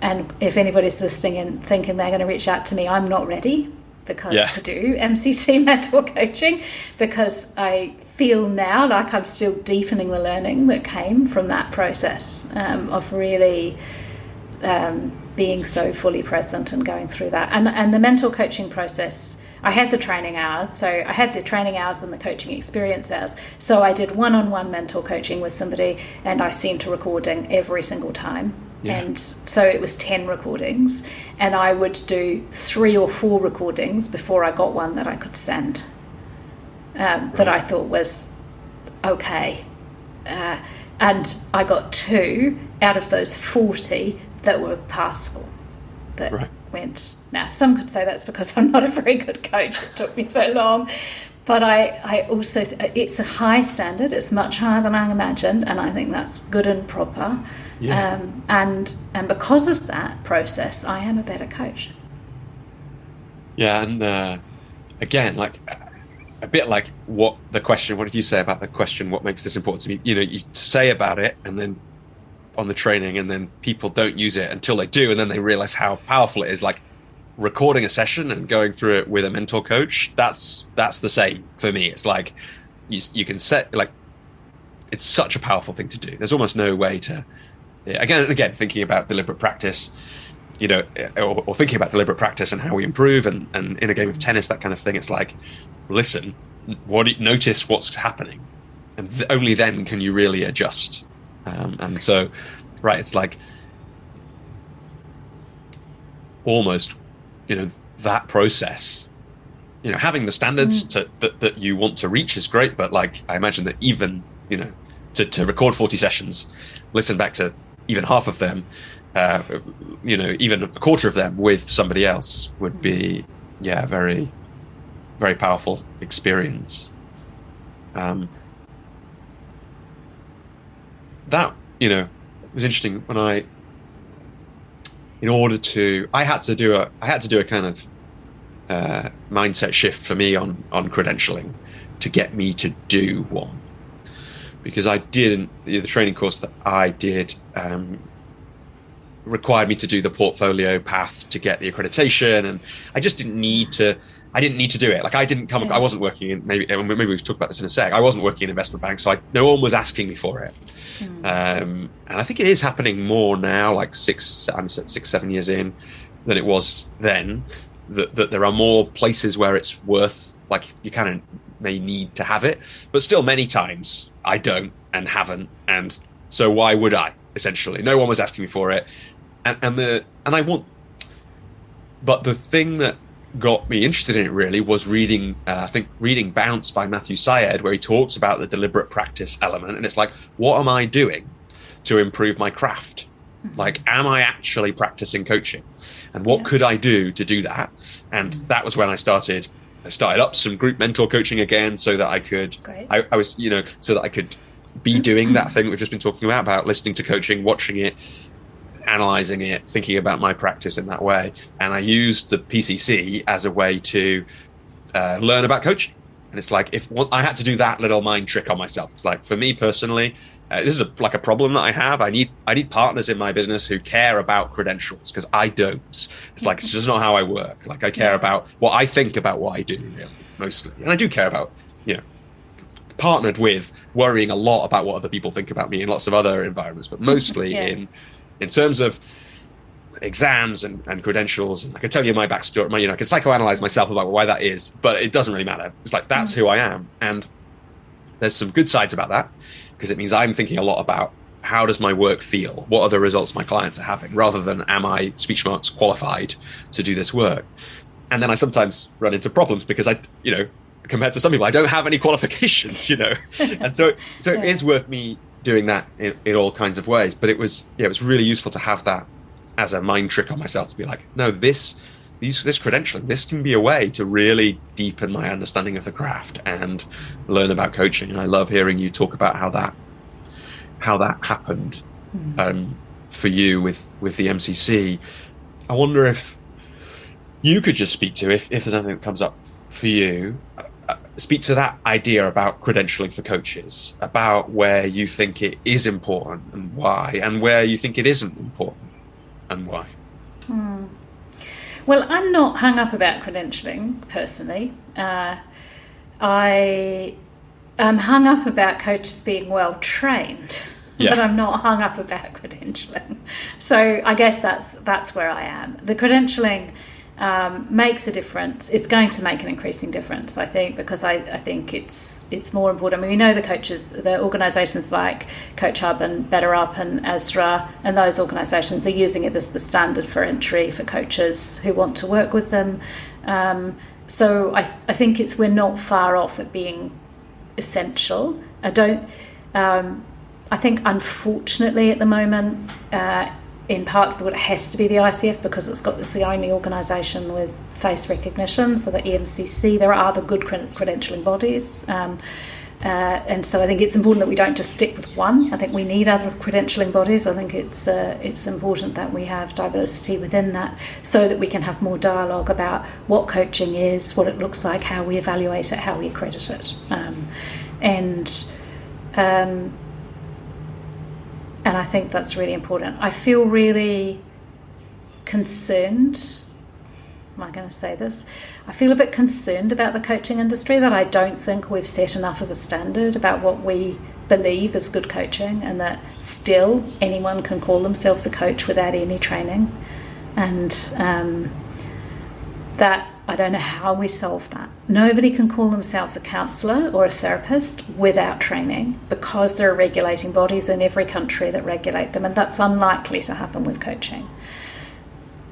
if anybody's listening and thinking they're going to reach out to me, I'm not ready to do MCC mentor coaching, because I feel now like I'm still deepening the learning that came from that process of really being so fully present and going through that. And the mentor coaching process, I had the training hours. So I had the training hours and the coaching experience hours. So I did one-on-one mentor coaching with somebody, and I sent a recording every single time. Yeah. And so it was 10 recordings, and I would do 3 or 4 recordings before I got one that I could send, that I thought was okay. And I got 2 out of those 40 that were passable, that went. Now, some could say that's because I'm not a very good coach. It took me so long. But I also, it's a high standard. It's much higher than I imagined, and I think that's good and proper. Yeah. And because of that process, I am a better coach. Yeah, and again, like a bit like what did you say about the question, what makes this important to me? You say about it, and then on the training, and then people don't use it until they do, and then they realize how powerful it is. Like recording a session and going through it with a mentor coach, that's the same for me. It's like you can set, like, it's such a powerful thing to do. There's almost no way to, again and again, thinking about deliberate practice, or thinking about deliberate practice and how we improve, and in a game of tennis, that kind of thing. It's like, listen, notice what's happening, and only then can you really adjust. And so, it's like almost, that process, having the standards that you want to reach is great, but like, I imagine that even, to record 40 sessions, listen back to even half of them, even a quarter of them with somebody else would be, very, very powerful experience. That, was interesting when I had to do a kind of mindset shift for me on credentialing to get me to do one, because the training course that I did required me to do the portfolio path to get the accreditation, and I just didn't need to do it. Like, I wasn't working in, maybe we'll talk about this in a sec. I wasn't working in investment banks, so no one was asking me for it. And I think it is happening more now, like 6-7 years in, than it was then, that there are more places where it's worth, like, you kind of may need to have it, but still many times I don't and haven't, and so why would I? Essentially, no one was asking me for it, but the thing that got me interested in it really was reading Bounce by Matthew Syed, where he talks about the deliberate practice element, and it's like, what am I doing to improve my craft? Like, am I actually practicing coaching? And what could I do to do that? And that was when I started up some group mentor coaching again, so that I could, I was, so that I could be doing that thing that we've just been talking about listening to coaching, watching it, analyzing it, thinking about my practice in that way. And I used the PCC as a way to learn about coaching. And it's like, if I had to do that little mind trick on myself, it's like, for me personally, this is a problem that I have. I need partners in my business who care about credentials, because I don't. It's like, it's just not how I work. Like, I care about what I think about what I do, really, mostly. And I do care about, partnered with worrying a lot about what other people think about me in lots of other environments, but mostly in terms of exams and credentials. And I can tell you my backstory, I can psychoanalyze myself about why that is, but it doesn't really matter. It's like, that's who I am. And there's some good sides about that, because it means I'm thinking a lot about, how does my work feel? What are the results my clients are having? Rather than, am I, speech marks, qualified to do this work? And then I sometimes run into problems because compared to some people, I don't have any qualifications, and so it is worth me doing that in all kinds of ways. But it was really useful to have that as a mind trick on myself, to be like, no, this credentialing, this can be a way to really deepen my understanding of the craft and learn about coaching. And I love hearing you talk about how that happened for you with the MCC. I wonder if you could just speak to, if there's anything that comes up for you, speak to that idea about credentialing for coaches, about where you think it is important and why, and where you think it isn't important and why. Well, I'm not hung up about credentialing personally. I am hung up about coaches being well trained, but I'm not hung up about credentialing. So I guess that's where I am. The credentialing makes a difference. It's going to make an increasing difference, I think, because I think it's more important. I mean, we know the organisations like Coach Hub and Better Up and ASRA, and those organisations are using it as the standard for entry for coaches who want to work with them. So I think we're not far off at being essential. I think, unfortunately, at the moment, in parts of the world, it has to be the ICF, because it's the only organisation with face recognition. So the EMCC, there are other good credentialing bodies, and so I think it's important that we don't just stick with one. I think we need other credentialing bodies. I think it's important that we have diversity within that, so that we can have more dialogue about what coaching is, what it looks like, how we evaluate it, how we accredit it, and I think that's really important. I feel really concerned. Am I going to say this? I feel a bit concerned about the coaching industry, that I don't think we've set enough of a standard about what we believe is good coaching, and that still anyone can call themselves a coach without any training. And that, I don't know how we solve that. Nobody can call themselves a counsellor or a therapist without training, because there are regulating bodies in every country that regulate them, and that's unlikely to happen with coaching.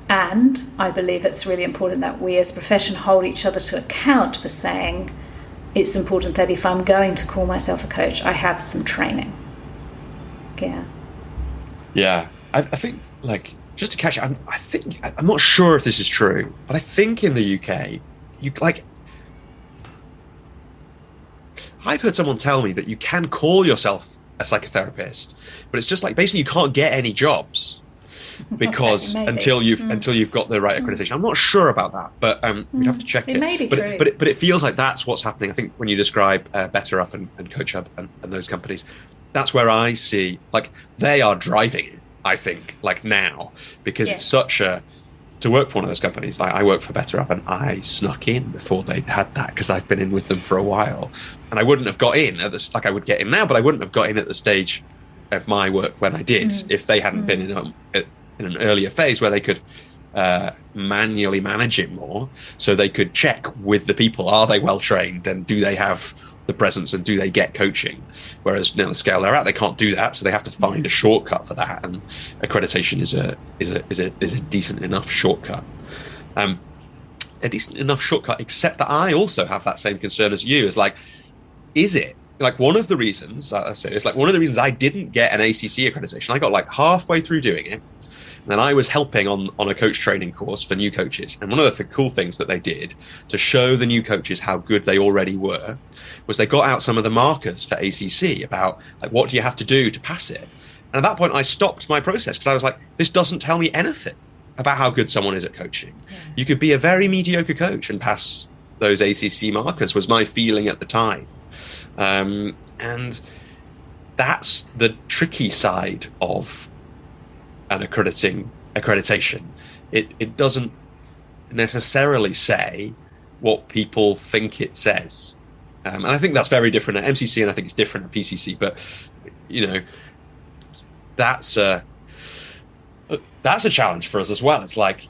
And I believe it's really important that we as a profession hold each other to account for saying, it's important that if I'm going to call myself a coach, I have some training. Yeah, I think, like, just to catch up, I'm not sure if this is true, but I think in the UK, I've heard someone tell me that you can call yourself a psychotherapist, but it's just like, basically you can't get any jobs because until you've got the right accreditation. I'm not sure about that, but we'd have to check it. It may be true. But it feels like that's what's happening. I think when you describe Better Up and Coach Hub and those companies, that's where I see, like, they are driving it, I think, like, now, because it's such a, to work for one of those companies. Like, I work for Better Up, and I snuck in before they had that, because I've been in with them for a while, and I wouldn't have got in at this, like I would get in now, but I wouldn't have got in at the stage of my work when I did if they hadn't been in an earlier phase where they could manually manage it more, so they could check with the people, are they well trained, and do they have the presence, and do they get coaching? Whereas now the scale they're at, they can't do that, so they have to find a shortcut for that, and accreditation is a decent enough shortcut. A decent enough shortcut, except that I also have that same concern as you. Is like, is it? like one of the reasons I say it's like one of the reasons I didn't get an ACC accreditation. I got like halfway through doing it, and then I was helping on a coach training course for new coaches. And one of the cool things that they did to show the new coaches how good they already were was they got out some of the markers for ACC about like what do you have to do to pass it. And at that point, I stopped my process because I was like, this doesn't tell me anything about how good someone is at coaching. Yeah. You could be a very mediocre coach and pass those ACC markers, was my feeling at the time. And that's the tricky side of an accreditation. It doesn't necessarily say what people think it says. And I think that's very different at MCC, and I think it's different at PCC. But, that's a challenge for us as well. It's like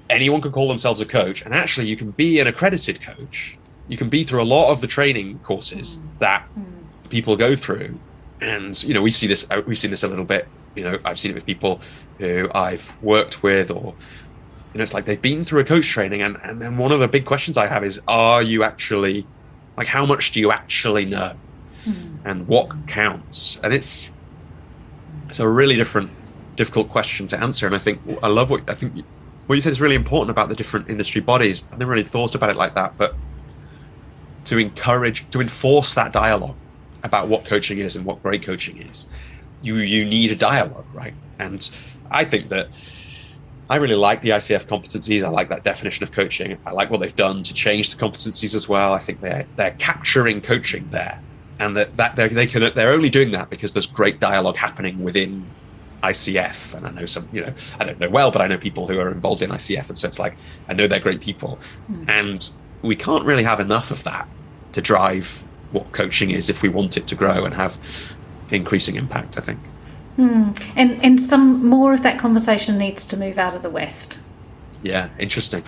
anyone can call themselves a coach, and actually you can be an accredited coach. You can be through a lot of the training courses that people go through, and we've seen this a little bit. I've seen it with people who I've worked with, or it's like they've been through a coach training, and then one of the big questions I have is, are you actually, like, how much do you actually know, and what counts? And it's a really difficult question to answer. And I think what you said is really important about the different industry bodies. I never really thought about it like that, but to enforce that dialogue about what coaching is and what great coaching is, you need a dialogue, right? And I think that I really like the ICF competencies. I like that definition of coaching. I like what they've done to change the competencies as well. I think they're capturing coaching there, and that they're only doing that because there's great dialogue happening within ICF. And I know some, I don't know well, but I know people who are involved in ICF, and so it's like I know they're great people, and we can't really have enough of that to drive what coaching is if we want it to grow and have increasing impact, I think. And some more of that conversation needs to move out of the West. Yeah, interesting.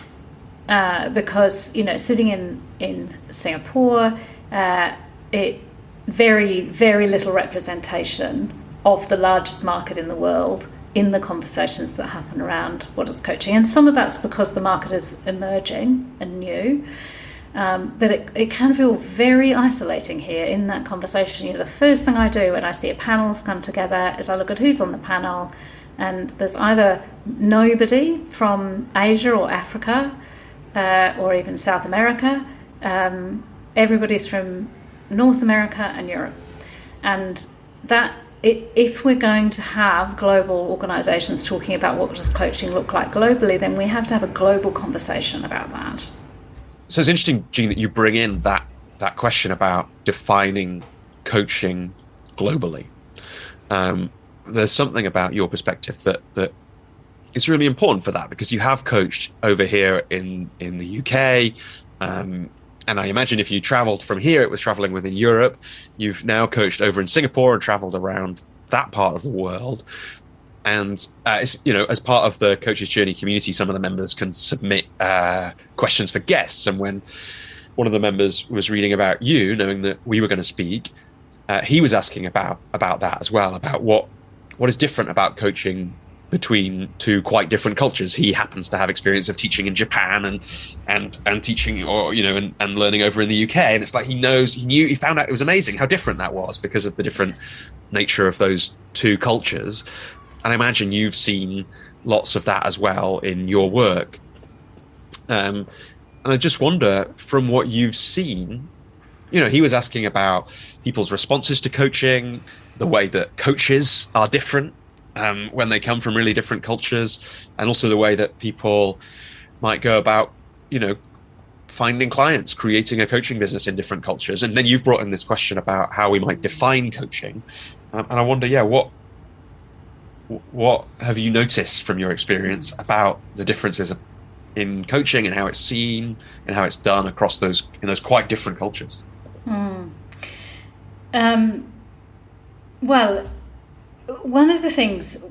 Because, sitting in Singapore, it very, very little representation of the largest market in the world in the conversations that happen around what is coaching. And some of that's because the market is emerging and new. But it can feel very isolating here in that conversation. The first thing I do when I see a panels come together is I look at who's on the panel, and there's either nobody from Asia or Africa or even South America. Everybody's from North America and Europe. And that, if we're going to have global organisations talking about what does coaching look like globally, then we have to have a global conversation about that. So it's interesting, Jean, that you bring in that question about defining coaching globally. There's something about your perspective that is really important for that, because you have coached over here in the UK, and I imagine if you travelled from here, it was travelling within Europe. You've now coached over in Singapore and travelled around that part of the world. And as part of the Coach's Journey community, some of the members can submit questions for guests. And when one of the members was reading about you, knowing that we were going to speak, he was asking about that as well, about what is different about coaching between two quite different cultures. He happens to have experience of teaching in Japan and teaching, or and learning over in the UK. And it's like he found out it was amazing how different that was because of the different nature of those two cultures. And I imagine you've seen lots of that as well in your work. And I just wonder, from what you've seen, he was asking about people's responses to coaching, the way that coaches are different when they come from really different cultures, and also the way that people might go about, finding clients, creating a coaching business in different cultures. And then you've brought in this question about how we might define coaching. And I wonder, what have you noticed from your experience about the differences in coaching and how it's seen and how it's done across those quite different cultures? Well, one of the things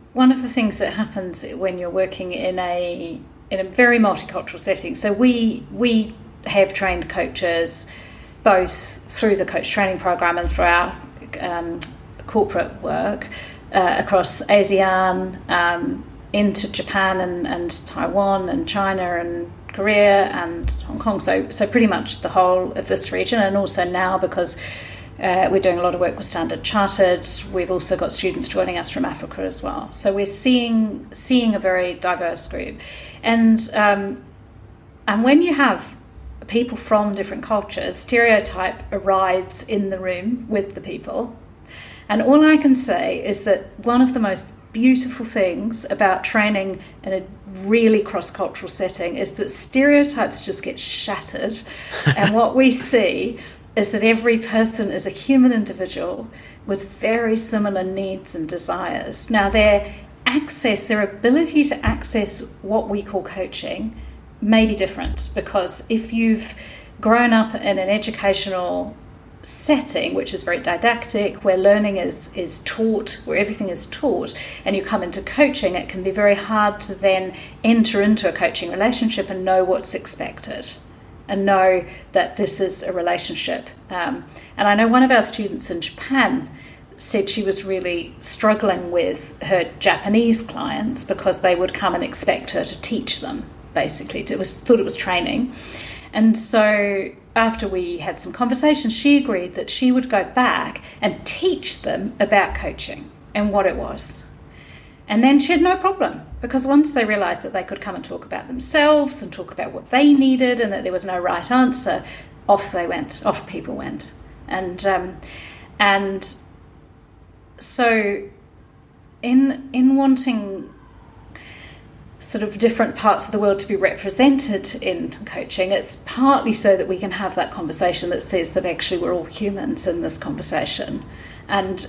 that happens when you're working in a very multicultural setting. So we have trained coaches both through the coach training program and through our corporate work. Across ASEAN, into Japan and Taiwan and China and Korea and Hong Kong. So pretty much the whole of this region, and also now because We're doing a lot of work with Standard Chartered. We've also got students joining us from Africa as well. So we're seeing a very diverse group. And when you have people from different cultures, stereotype arrives in the room with the people. And all I can say is that one of the most beautiful things about training in a really cross-cultural setting is that stereotypes just get shattered. And what we see is that every person is a human individual with very similar needs and desires. Now, their ability to access what we call coaching may be different, because if you've grown up in an educational setting which is very didactic, where learning is taught, where everything is taught, and you come into coaching, it can be very hard to then enter into a coaching relationship and know what's expected and know that this is a relationship. And I know one of our students in Japan said she was really struggling with her Japanese clients because they would come and expect her to teach them, basically. Thought it was training. And so after we had some conversations, she agreed that she would go back and teach them about coaching and what it was. And then she had no problem, because once they realised that they could come and talk about themselves and talk about what they needed and that there was no right answer, off people went. And so in wanting sort of different parts of the world to be represented in coaching, it's partly so that we can have that conversation that says that actually we're all humans in this conversation. And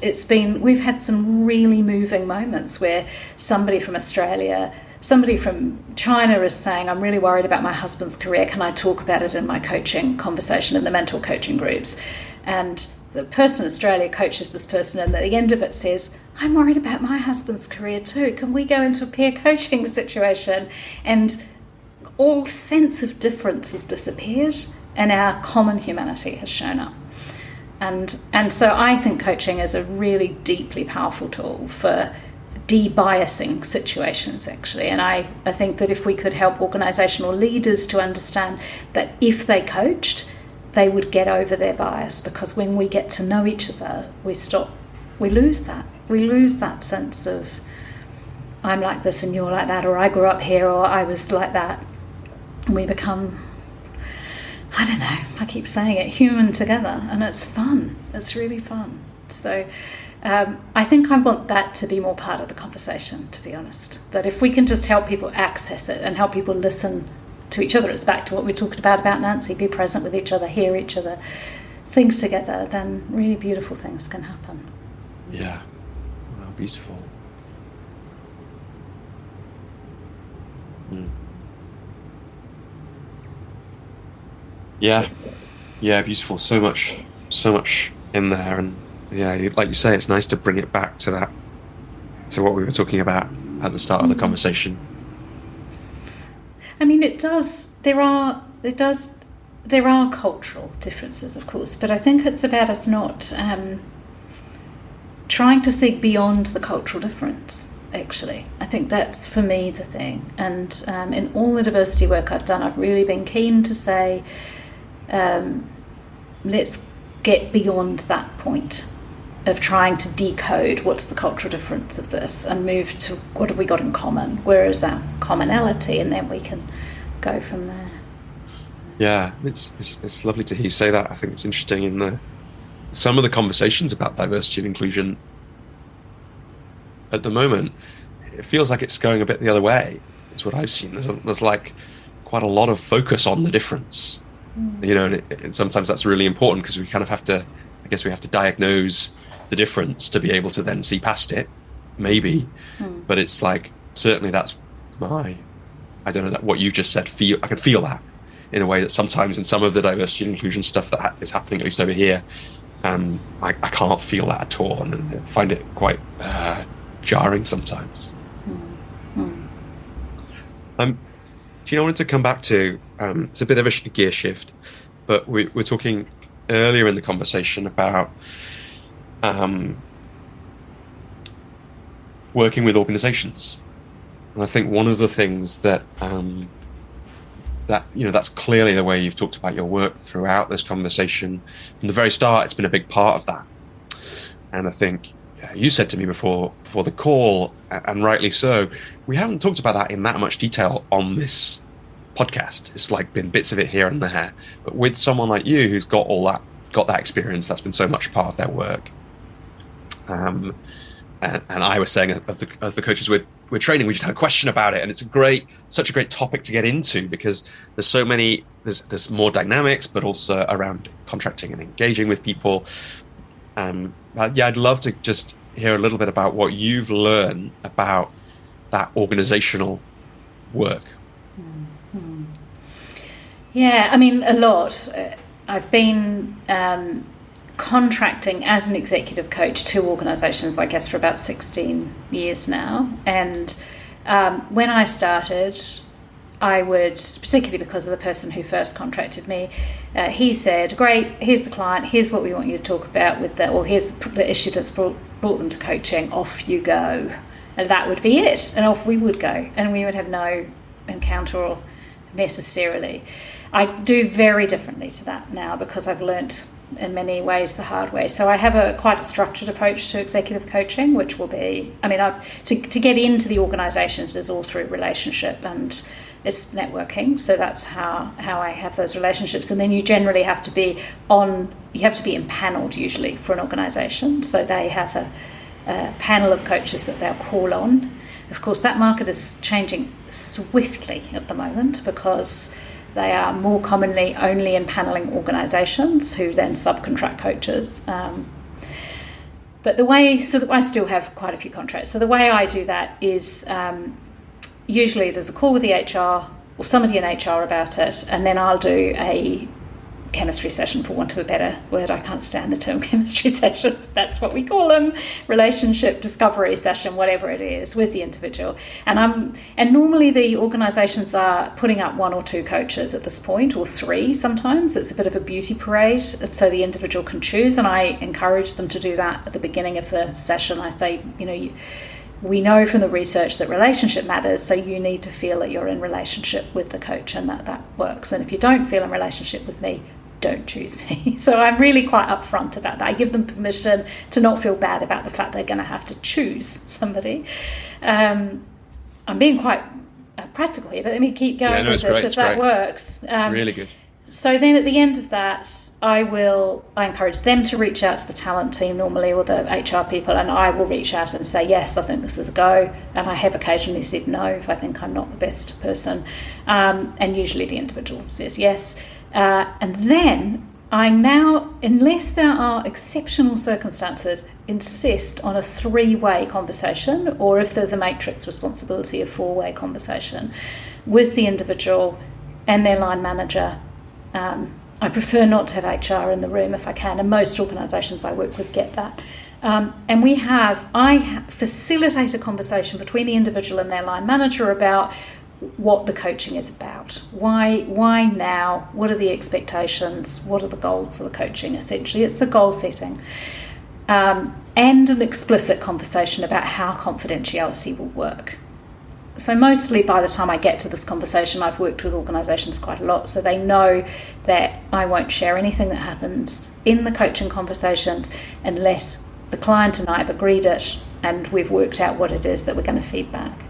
we've had some really moving moments where somebody from Australia, somebody from China is saying, I'm really worried about my husband's career, can I talk about it in my coaching conversation in the mentor coaching groups? And the person in Australia coaches this person, and at the end of it says, I'm worried about my husband's career too. Can we go into a peer coaching situation? And all sense of difference has disappeared and our common humanity has shown up. And so I think coaching is a really deeply powerful tool for de-biasing situations, actually. And I think that if we could help organisational leaders to understand that if they coached, they would get over their bias, because when we get to know each other, we lose that. We lose that sense of I'm like this and you're like that, or I grew up here or I was like that. And we become, I don't know, I keep saying it, human together, and it's fun. It's really fun. So I think I want that to be more part of the conversation, to be honest. That if we can just help people access it and help people listen to each other, it's back to what we talked about Nancy, be present with each other, hear each other, think together, then really beautiful things can happen. Yeah. Wow, beautiful. Yeah, beautiful. So much in there, and yeah, like you say, it's nice to bring it back to what we were talking about at the start of the conversation. I mean, it does. There are cultural differences, of course, but I think it's about us not trying to seek beyond the cultural difference. Actually, I think that's for me the thing. And in all the diversity work I've done, I've really been keen to say, let's get beyond that point of trying to decode what's the cultural difference of this and move to what have we got in common, where is our commonality, and then we can go from there. Yeah, it's lovely to hear you say that. I think it's interesting in some of the conversations about diversity and inclusion at the moment, it feels like it's going a bit the other way. It's what I've seen. There's like quite a lot of focus on the difference, and sometimes that's really important because we kind of have to diagnose the difference to be able to then see past it, maybe. But it's like, certainly that's I don't know, that what you just said, I can feel that in a way that sometimes in some of the diversity and inclusion stuff that is happening, at least over here, I can't feel that at all, and I find it quite jarring sometimes. Gina, I wanted to come back to, it's a bit of a gear shift, but we're talking earlier in the conversation about working with organizations. And I think one of the things that that's clearly the way you've talked about your work throughout this conversation. From the very start, it's been a big part of that. And I think you said to me before the call, and rightly so, we haven't talked about that in that much detail on this podcast. It's like been bits of it here and there, but with someone like you who's got that experience, that's been so much a part of their work. And I was saying of the coaches we're training, we just had a question about it, and it's such a great topic to get into, because there's more dynamics, but also around contracting and engaging with people. I'd love to just hear a little bit about what you've learned about that organizational work. Mm-hmm. Yeah, I mean, a lot. I've been contracting as an executive coach to organisations, I guess, for about 16 years now. And when I started, I would, particularly because of the person who first contracted me, he said, great, here's the client, here's what we want you to talk about with that, or here's the issue that's brought them to coaching, off you go. And that would be it. And off we would go. And we would have no encounter or necessarily. I do very differently to that now, because I've learnt in many ways the hard way. So I have quite a structured approach to executive coaching, which will be, to get into the organisations is all through relationship, and it's networking. So that's how I have those relationships. And then you generally have to be empanelled usually for an organisation. So they have a panel of coaches that they'll call on. Of course, that market is changing swiftly at the moment, because they are more commonly only empanelling organisations who then subcontract coaches. But I still have quite a few contracts. So the way I do that is usually there's a call with the HR or somebody in HR about it, and then I'll do a chemistry session, for want of a better word. I can't stand the term chemistry session. That's what we call them. Relationship discovery session, whatever it is, with the individual. And normally the organisations are putting up 1 or 2 coaches at this point, or 3 sometimes. It's a bit of a beauty parade, so the individual can choose, and I encourage them to do that at the beginning of the session. I say, we know from the research that relationship matters, so you need to feel that you're in relationship with the coach, and that works. And if you don't feel in relationship with me, don't choose me. So I'm really quite upfront about that. I give them permission to not feel bad about the fact they're going to have to choose somebody. I'm being quite practical here, but let me keep going with this if that works. Really good. So then at the end of that, I encourage them to reach out to the talent team normally, or the HR people, and I will reach out and say, yes, I think this is a go. And I have occasionally said no if I think I'm not the best person. And usually the individual says yes. And then I now, unless there are exceptional circumstances, insist on a 3-way conversation, or if there's a matrix responsibility, a 4-way conversation with the individual and their line manager. I prefer not to have HR in the room if I can, and most organisations I work with get that. And I facilitate a conversation between the individual and their line manager about what the coaching is about. Why now? What are the expectations? What are the goals for the coaching? Essentially, it's a goal setting. And an explicit conversation about how confidentiality will work. So mostly by the time I get to this conversation, I've worked with organisations quite a lot, so they know that I won't share anything that happens in the coaching conversations unless the client and I have agreed it and we've worked out what it is that we're going to feed back.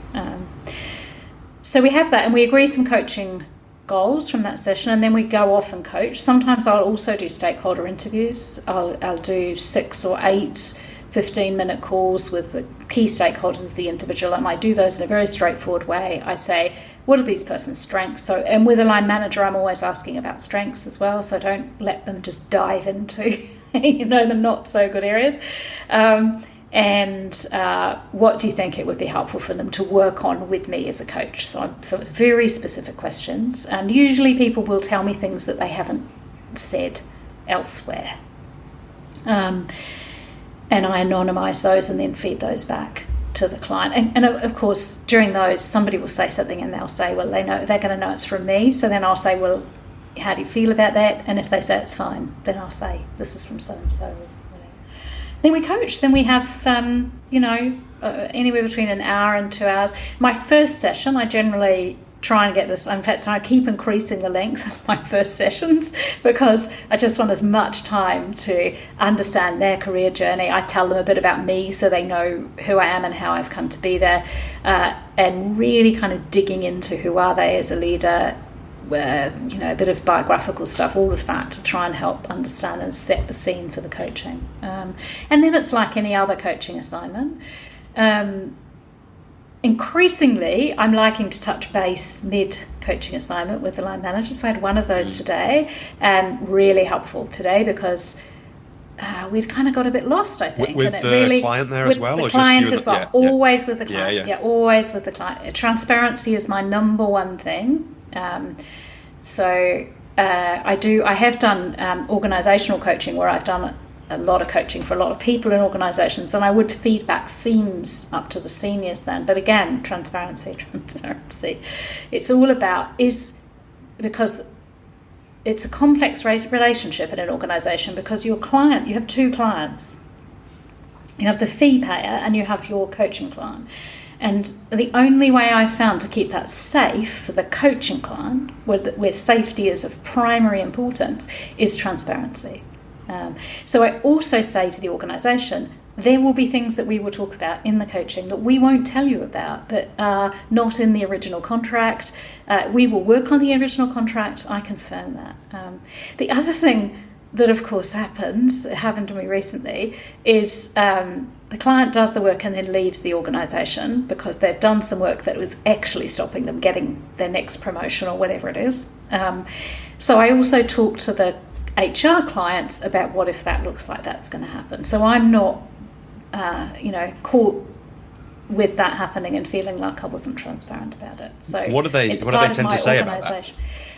So we have that, and we agree some coaching goals from that session, and then we go off and coach. Sometimes I'll also do stakeholder interviews. I'll do 6 or 8 15-minute calls with the key stakeholders of the individual, and I do those in a very straightforward way. I say, what are these person's strengths? And with a line manager, I'm always asking about strengths as well, so I don't let them just dive into the not so good areas. And what do you think it would be helpful for them to work on with me as a coach? So it's very specific questions, and usually people will tell me things that they haven't said elsewhere. And I anonymise those and then feed those back to the client. And of course, during those, somebody will say something and they'll say, well, they're going to know it's from me. So then I'll say, well, how do you feel about that? And if they say it's fine, then I'll say, this is from so-and-so. Then we coach. Then we have, anywhere between an hour and 2 hours. My first session, I generally trying to get this. In fact, I keep increasing the length of my first sessions because I just want as much time to understand their career journey. I tell them a bit about me so they know who I am and how I've come to be there, and really kind of digging into who are they as a leader, a bit of biographical stuff, all of that, to try and help understand and set the scene for the coaching. And then it's like any other coaching assignment. Increasingly, I'm liking to touch base mid-coaching assignment with the line manager. So I had one of those today, and really helpful today because we'd kind of got a bit lost, I think. With the client there as well? With the client as well. Always with the client. Yeah, always with the client. Transparency is my number one thing. I have done organisational coaching where I've done a lot of coaching for a lot of people in organisations, and I would feed back themes up to the seniors then. But again, transparency. It's all about because it's a complex relationship in an organisation, because your client, you have two clients. You have the fee payer and you have your coaching client. And the only way I found to keep that safe for the coaching client, where safety is of primary importance, is transparency. So I also say to the organisation, there will be things that we will talk about in the coaching that we won't tell you about, that are not in the original contract. We will work on the original contract, I confirm that. The other thing that of course happened to me recently, is the client does the work and then leaves the organisation because they've done some work that was actually stopping them getting their next promotion or whatever it is. So I also talk to the HR clients about what if that looks like that's going to happen. So I'm not, caught with that happening and feeling like I wasn't transparent about it. So what do they tend to say about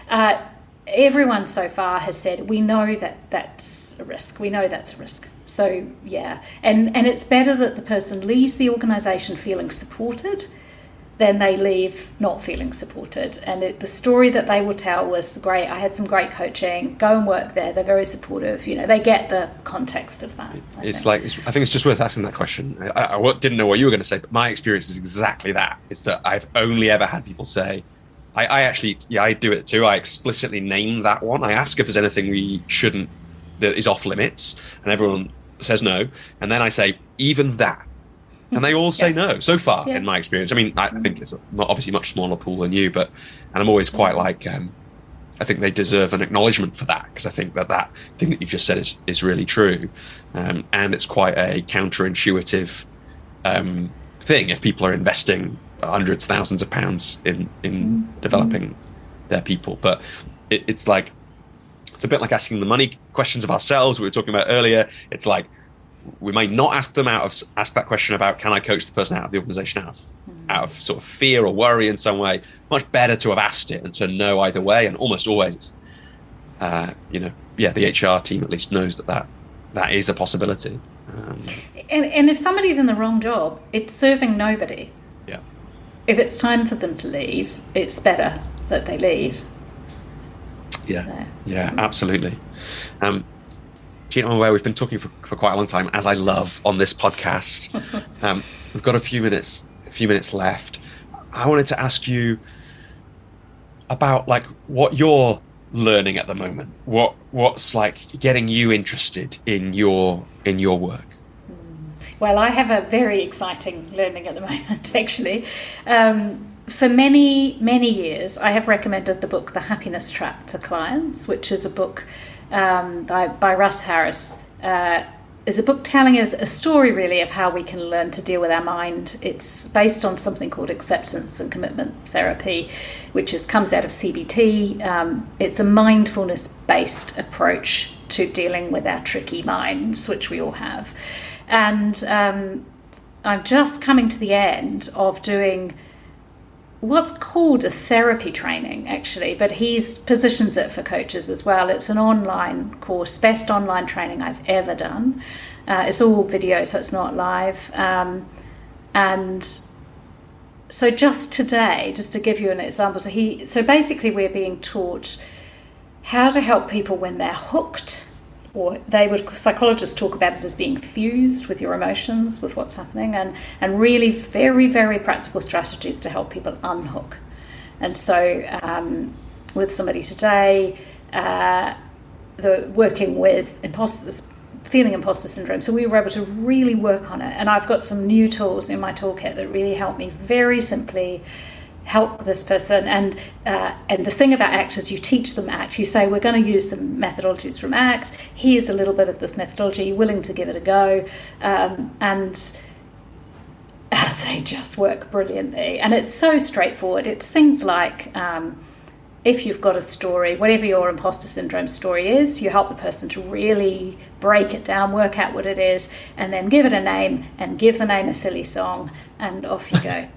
that? Everyone so far has said, we know that's a risk. We know that's a risk. So, yeah. And it's better that the person leaves the organisation feeling supported than they leave not feeling supported. And the story that they will tell was great. I had some great coaching. Go and work there. They're very supportive. They get the context of that. I think it's just worth asking that question. I didn't know what you were going to say, but my experience is exactly that. It's that I've only ever had people say, I do it too. I explicitly name that one. I ask if there's anything we shouldn't, that is off limits, and everyone says no. And then I say, even that. And they all say no, so far, in my experience. I mean, I think it's obviously much smaller pool than you, and I'm always quite like, I think they deserve an acknowledgement for that, because I think that thing that you've just said is really true. And it's quite a counterintuitive thing if people are investing hundreds, thousands of pounds in developing their people. But it's like, it's a bit like asking the money questions of ourselves we were talking about earlier. It's like, we may not ask that question about, can I coach the person out of the organisation out of sort of fear or worry in some way. Much better to have asked it and to know either way. And almost always it's, the HR team at least knows that is a possibility. And if somebody's in the wrong job, it's serving nobody. Yeah. If it's time for them to leave, it's better that they leave. Yeah, absolutely. Jean, I'm aware we've been talking for quite a long time, as I love on this podcast. We've got a few minutes left. I wanted to ask you about like what you're learning at the moment. What's like getting you interested in your work? Well, I have a very exciting learning at the moment, actually. For many, many years, I have recommended the book The Happiness Trap to clients, which is a book by Russ Harris. Is a book telling us a story, really, of how we can learn to deal with our mind. It's based on something called acceptance and commitment therapy, which comes out of CBT. It's a mindfulness-based approach to dealing with our tricky minds, which we all have. And I'm just coming to the end of doing what's called a therapy training, actually, but he positions it for coaches as well. It's an online course, best online training I've ever done. It's all video, so it's not live. And so just today, just to give you an example, so basically we're being taught how to help people when they're hooked, or psychologists talk about it as being fused with your emotions, with what's happening, and really very, very practical strategies to help people unhook. And so with somebody today, working with feeling imposter syndrome. So we were able to really work on it. And I've got some new tools in my toolkit that really help me very simply help this person. And the thing about ACT is you teach them ACT. You say, we're going to use some methodologies from ACT. Here's a little bit of this methodology. You're willing to give it a go. And they just work brilliantly. And it's so straightforward. It's things like... if you've got a story, whatever your imposter syndrome story is, you help the person to really break it down, work out what it is, and then give it a name and give the name a silly song, and off you go.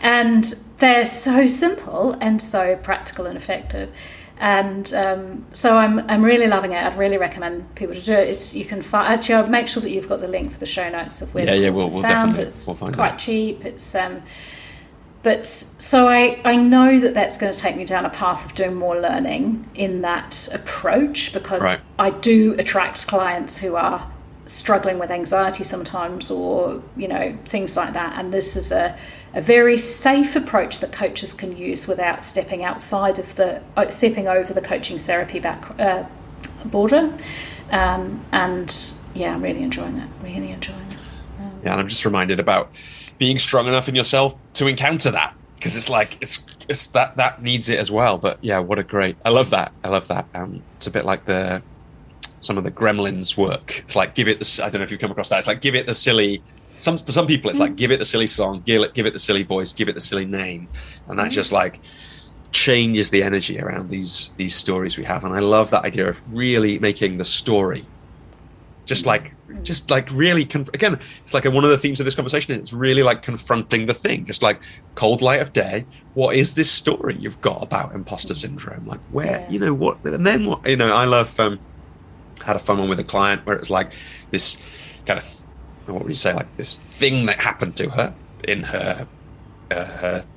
And they're so simple and so practical and effective. And so I'm really loving it. I'd really recommend people to do it. You can actually, I'll make sure that you've got the link for the show notes of where the course is found. It's quite cheap. It's But so I know that that's going to take me down a path of doing more learning in that approach, because I do attract clients who are struggling with anxiety sometimes, or, things like that. And this is a very safe approach that coaches can use without stepping over the coaching therapy border. And yeah, I'm really enjoying it. Yeah, and I'm just reminded about being strong enough in yourself to encounter that, because it's like it's that needs it as well. But yeah, I love that. It's a bit like some of the Gremlins work. It's like, give it I don't know if you've come across that. It's like, give it the silly. For some people, it's like, give it the silly song, give it the silly voice, give it the silly name, and that just like changes the energy around these stories we have. And I love that idea of really making the story just like really again, it's like one of the themes of this conversation. It's really like confronting the thing, just like cold light of day. What is this story you've got about imposter syndrome? Like, where, what, and then what, I love, had a fun one with a client where it was like this kind of, what would you say, like this thing that happened to her in her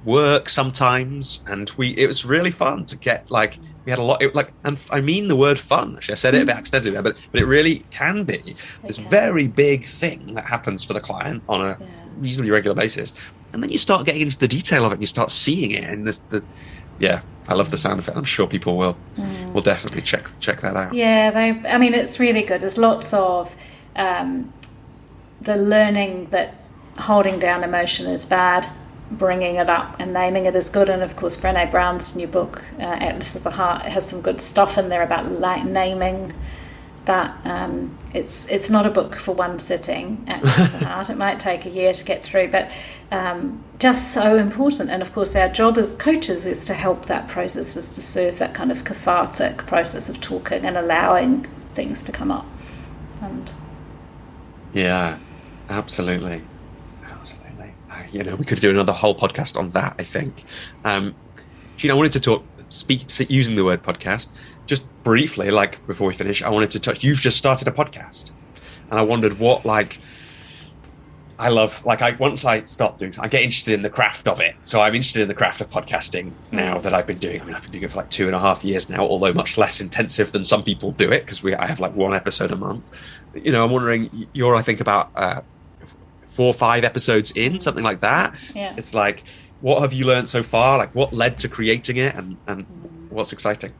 work sometimes. And it was really fun to get like, we had a lot, and I mean the word fun, actually. I said it a bit accidentally there, but it really can be this very big thing that happens for the client on a reasonably regular basis. And then you start getting into the detail of it, and you start seeing it. And I love the sound of it. I'm sure people will definitely check that out. Yeah, it's really good. There's lots of the learning that holding down emotion is bad, bringing it up and naming it is good. And of course, Brené Brown's new book, Atlas of the Heart, has some good stuff in there about naming that. It's not a book for one sitting, Atlas of the Heart. It might take a year to get through, but just so important. And of course, our job as coaches is to help that process, is to serve that kind of cathartic process of talking and allowing things to come up. And yeah, absolutely. We could do another whole podcast on that, I think. Gina, I wanted to speak using the word podcast, just briefly, like before we finish. I wanted to touch, you've just started a podcast, and I wondered what, once I start doing something, I get interested in the craft of it. So I'm interested in the craft of podcasting now that I've been doing. I've been doing it for 2.5 years now, although much less intensive than some people do it, because I have one episode a month. I'm wondering, I think about 4 or 5 episodes in, something like that. Yeah. It's like, what have you learned so far? Like, what led to creating it, and what's exciting?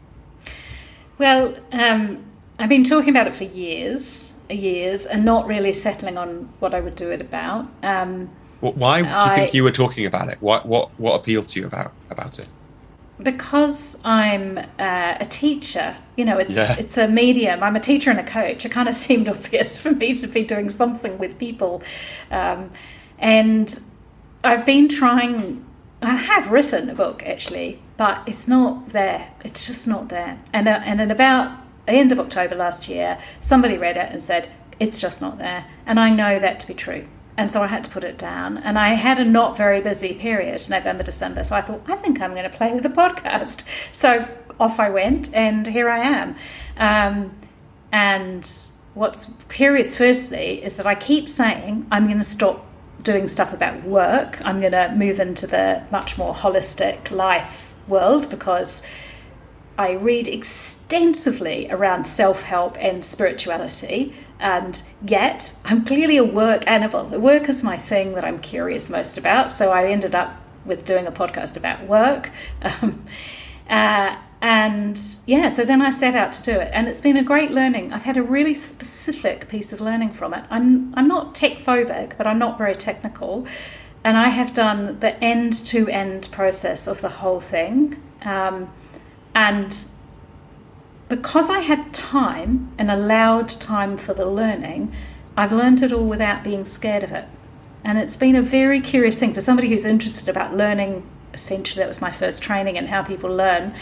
Well, I've been talking about it for years, and not really settling on what I would do it about. Why do you think you were talking about it? What appealed to you about it? Because I'm a teacher, it's a medium. I'm a teacher and a coach. It kind of seemed obvious for me to be doing something with people. And I've been trying, I have written a book actually, but it's not there. It's just not there. And in about the end of October last year, somebody read it and said, it's just not there. And I know that to be true. And so I had to put it down. And I had a not very busy period, November, December. So I thought, I think I'm going to play with the podcast. So off I went, and here I am. And what's curious, firstly, is that I keep saying I'm going to stop doing stuff about work. I'm going to move into the much more holistic life world, because I read extensively around self-help and spirituality. And yet I'm clearly a work animal. The work is my thing that I'm curious most about. So I ended up with doing a podcast about work. And yeah, so then I set out to do it, and it's been a great learning. I've had a really specific piece of learning from it. I'm not tech phobic, but I'm not very technical, and I have done the end-to-end process of the whole thing. And because I had time and allowed time for the learning, I've learned it all without being scared of it. And it's been a very curious thing for somebody who's interested about learning. Essentially, that was my first training in how people learn.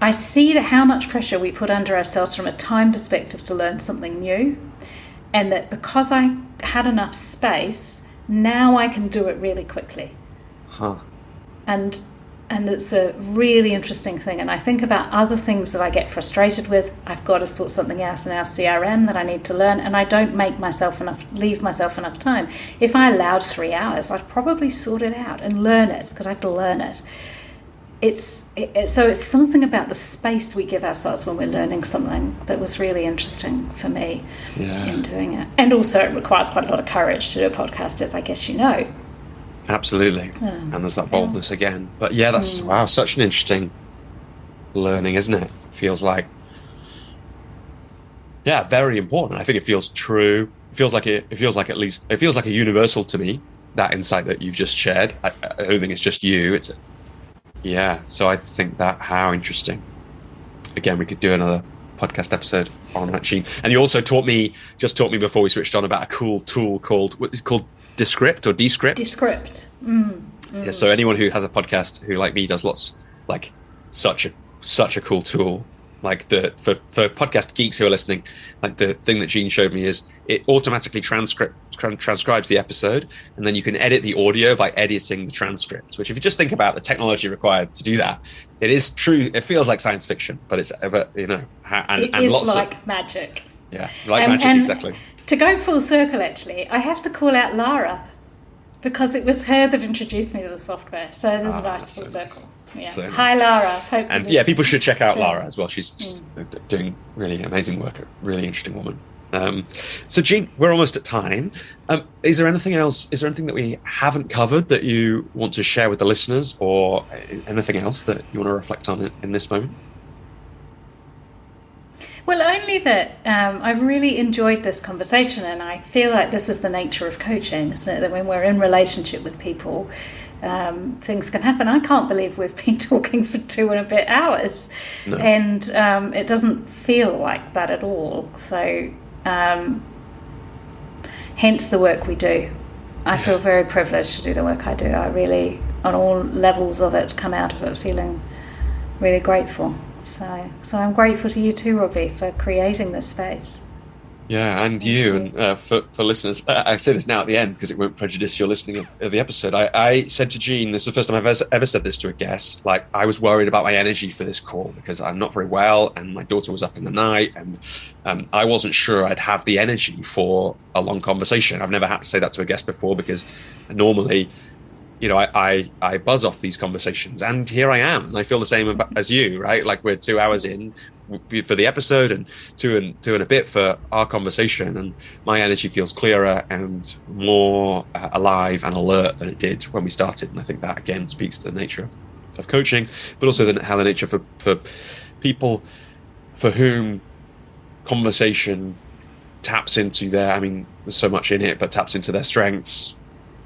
I see how much pressure we put under ourselves from a time perspective to learn something new, and that because I had enough space, now I can do it really quickly. And it's a really interesting thing. And I think about other things that I get frustrated with. I've got to sort something out in our CRM that I need to learn, and I don't leave myself enough time. If I allowed 3 hours, I'd probably sort it out and learn it, because I have to learn it. So it's something about the space we give ourselves when we're learning something that was really interesting for me in doing it. And also it requires quite a lot of courage to do a podcast, as I guess you know. Absolutely. And there's that boldness again. But yeah, that's such an interesting learning, isn't it? Feels like very important. I think it feels true. It feels like a universal to me, that insight that you've just shared. I don't think it's just you. So I think that how interesting. Again, we could do another podcast episode on that, Jean. And you also taught me before we switched on about a cool tool called Descript or Descript. Descript. Yeah, so anyone who has a podcast who, like me, does lots, like such a cool tool. Like for podcast geeks who are listening, like the thing that Jean showed me is it automatically transcribes the episode, and then you can edit the audio by editing the transcript. Which, if you just think about the technology required to do that, it is true. It feels like science fiction, but it is like magic. Yeah, like magic, exactly. To go full circle, actually, I have to call out Lara, because it was her that introduced me to the software. So there's a nice full circle. Yeah. So hi, Lara. People should check out Lara as well. She's doing really amazing work. A really interesting woman. So, Jean, we're almost at time. Is there anything else? Is there anything that we haven't covered that you want to share with the listeners, or anything else that you want to reflect on in this moment? Well, only that I've really enjoyed this conversation, and I feel like this is the nature of coaching, isn't it? That when we're in relationship with people, things can happen. I can't believe we've been talking for 2 and a bit hours, and it doesn't feel like that at all. So, hence the work we do. I feel very privileged to do the work I do. I really, on all levels of it, come out of it feeling really grateful. So I'm grateful to you too, Robbie, for creating this space. Yeah, and for listeners, I say this now at the end because it won't prejudice your listening of the episode. I said to Jean, this is the first time I've ever said this to a guest, like I was worried about my energy for this call because I'm not very well and my daughter was up in the night, and I wasn't sure I'd have the energy for a long conversation. I've never had to say that to a guest before because normally, I buzz off these conversations, and here I am, and I feel the same as you, right? Like we're 2 hours in for the episode and two and a bit for our conversation, and my energy feels clearer and more alive and alert than it did when we started. And I think that again speaks to the nature of coaching, but also how the nature for people for whom conversation taps into there's so much in it, but taps into their strengths.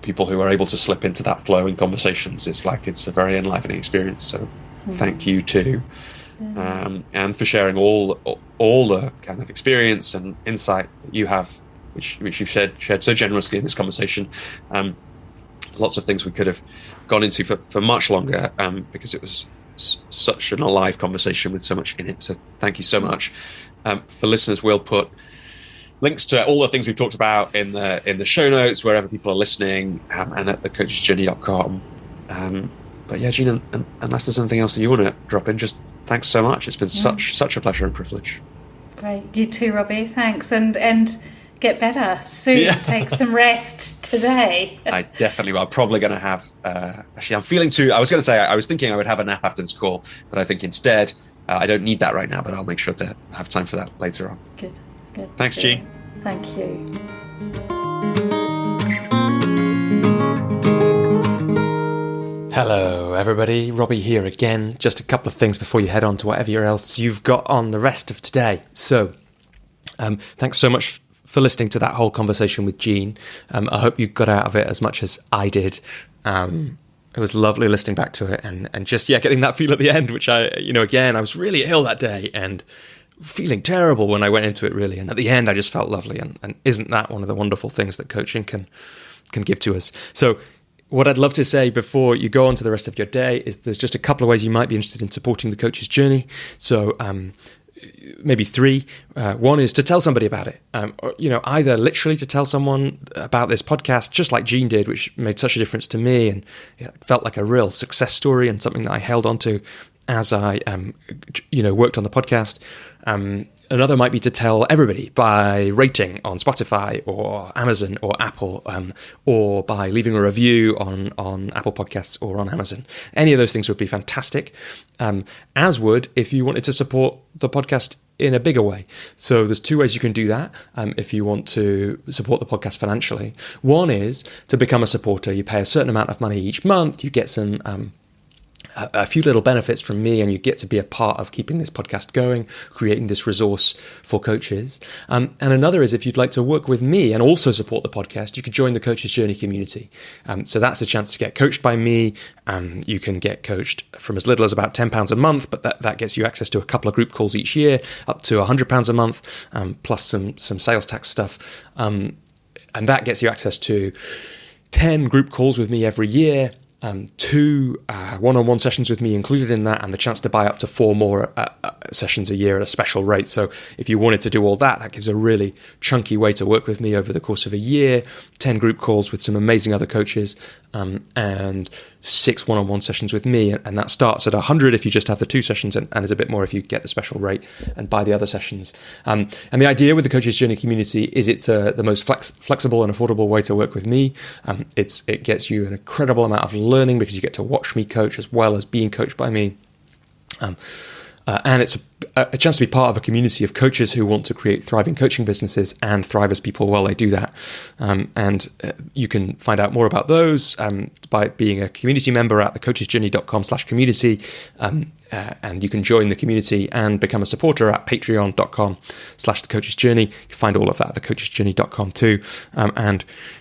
People who are able to slip into that flow in conversations, it's a very enlivening experience. So thank you too. And for sharing all the kind of experience and insight that you have, which you've shared so generously in this conversation. Lots of things we could have gone into for much longer, because it was such an alive conversation with so much in it. So thank you so much. For listeners, we'll put links to all the things we've talked about in the show notes, wherever people are listening, and at thecoachesjourney.com. But yeah, Jean, unless there's anything else that you want to drop in, just thanks so much. It's been such a pleasure and privilege. Great. You too, Robbie. Thanks. And get better soon. Yeah. Take some rest today. I definitely will. I'm probably going to have... actually, I'm feeling I was going to say, I was thinking I would have a nap after this call, but I think instead, I don't need that right now, but I'll make sure to have time for that later on. Good. Thanks, Jean. Thank you. Hello, everybody. Robbie here again. Just a couple of things before you head on to whatever else you've got on the rest of today. So, thanks so much for listening to that whole conversation with Jean. I hope you got out of it as much as I did. It was lovely listening back to it and just, getting that feel at the end, which again, I was really ill that day and feeling terrible when I went into it, really. And at the end, I just felt lovely. And isn't that one of the wonderful things that coaching can give to us? So what I'd love to say before you go on to the rest of your day is there's just a couple of ways you might be interested in supporting the coach's journey. So maybe three. One is to tell somebody about it. Either literally to tell someone about this podcast, just like Jean did, which made such a difference to me and felt like a real success story and something that I held on to as I, worked on the podcast. Another might be to tell everybody by rating on Spotify or Amazon or Apple, or by leaving a review on Apple Podcasts or on Amazon. Any of those things would be fantastic, as would if you wanted to support the podcast in a bigger way. So there's two ways you can do that if you want to support the podcast financially. One is to become a supporter. You pay a certain amount of money each month. You get some a few little benefits from me, and you get to be a part of keeping this podcast going, creating this resource for coaches. And another is if you'd like to work with me and also support the podcast, you could join the Coach's Journey community. So that's a chance to get coached by me. You can get coached from as little as about £10 a month, but that gets you access to a couple of group calls each year, up to £100 a month, plus some sales tax stuff. And that gets you access to 10 group calls with me every year, 2 one-on-one sessions with me included in that, and the chance to buy up to 4 more sessions a year at a special rate. So if you wanted to do all that gives a really chunky way to work with me over the course of a year, 10 group calls with some amazing other coaches, and 6 one-on-one sessions with me. And that starts at 100 if you just have the 2 sessions, and is a bit more if you get the special rate and buy the other sessions. And the idea with the Coach's Journey community is it's the most flexible and affordable way to work with me. It gets you an incredible amount of learning because you get to watch me coach as well as being coached by me. And it's a chance to be part of a community of coaches who want to create thriving coaching businesses and thrive as people while they do that. And you can find out more about those by being a community member at thecoachesjourney.com/community. And you can join the community and become a supporter at patreon.com/thecoachesjourney. You can find all of that at thecoachesjourney.com too. I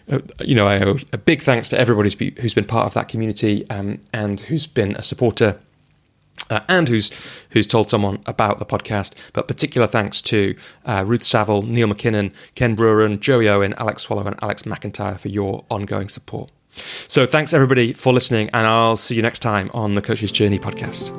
owe a big thanks to everybody who's been part of that community and who's been a supporter. And who's told someone about the podcast, but particular thanks to Ruth Saville, Neil McKinnon, Ken Brewer, Joey Owen, Alex Swallow, and Alex McIntyre for your ongoing support. So thanks everybody for listening, and I'll see you next time on the Coach's Journey podcast.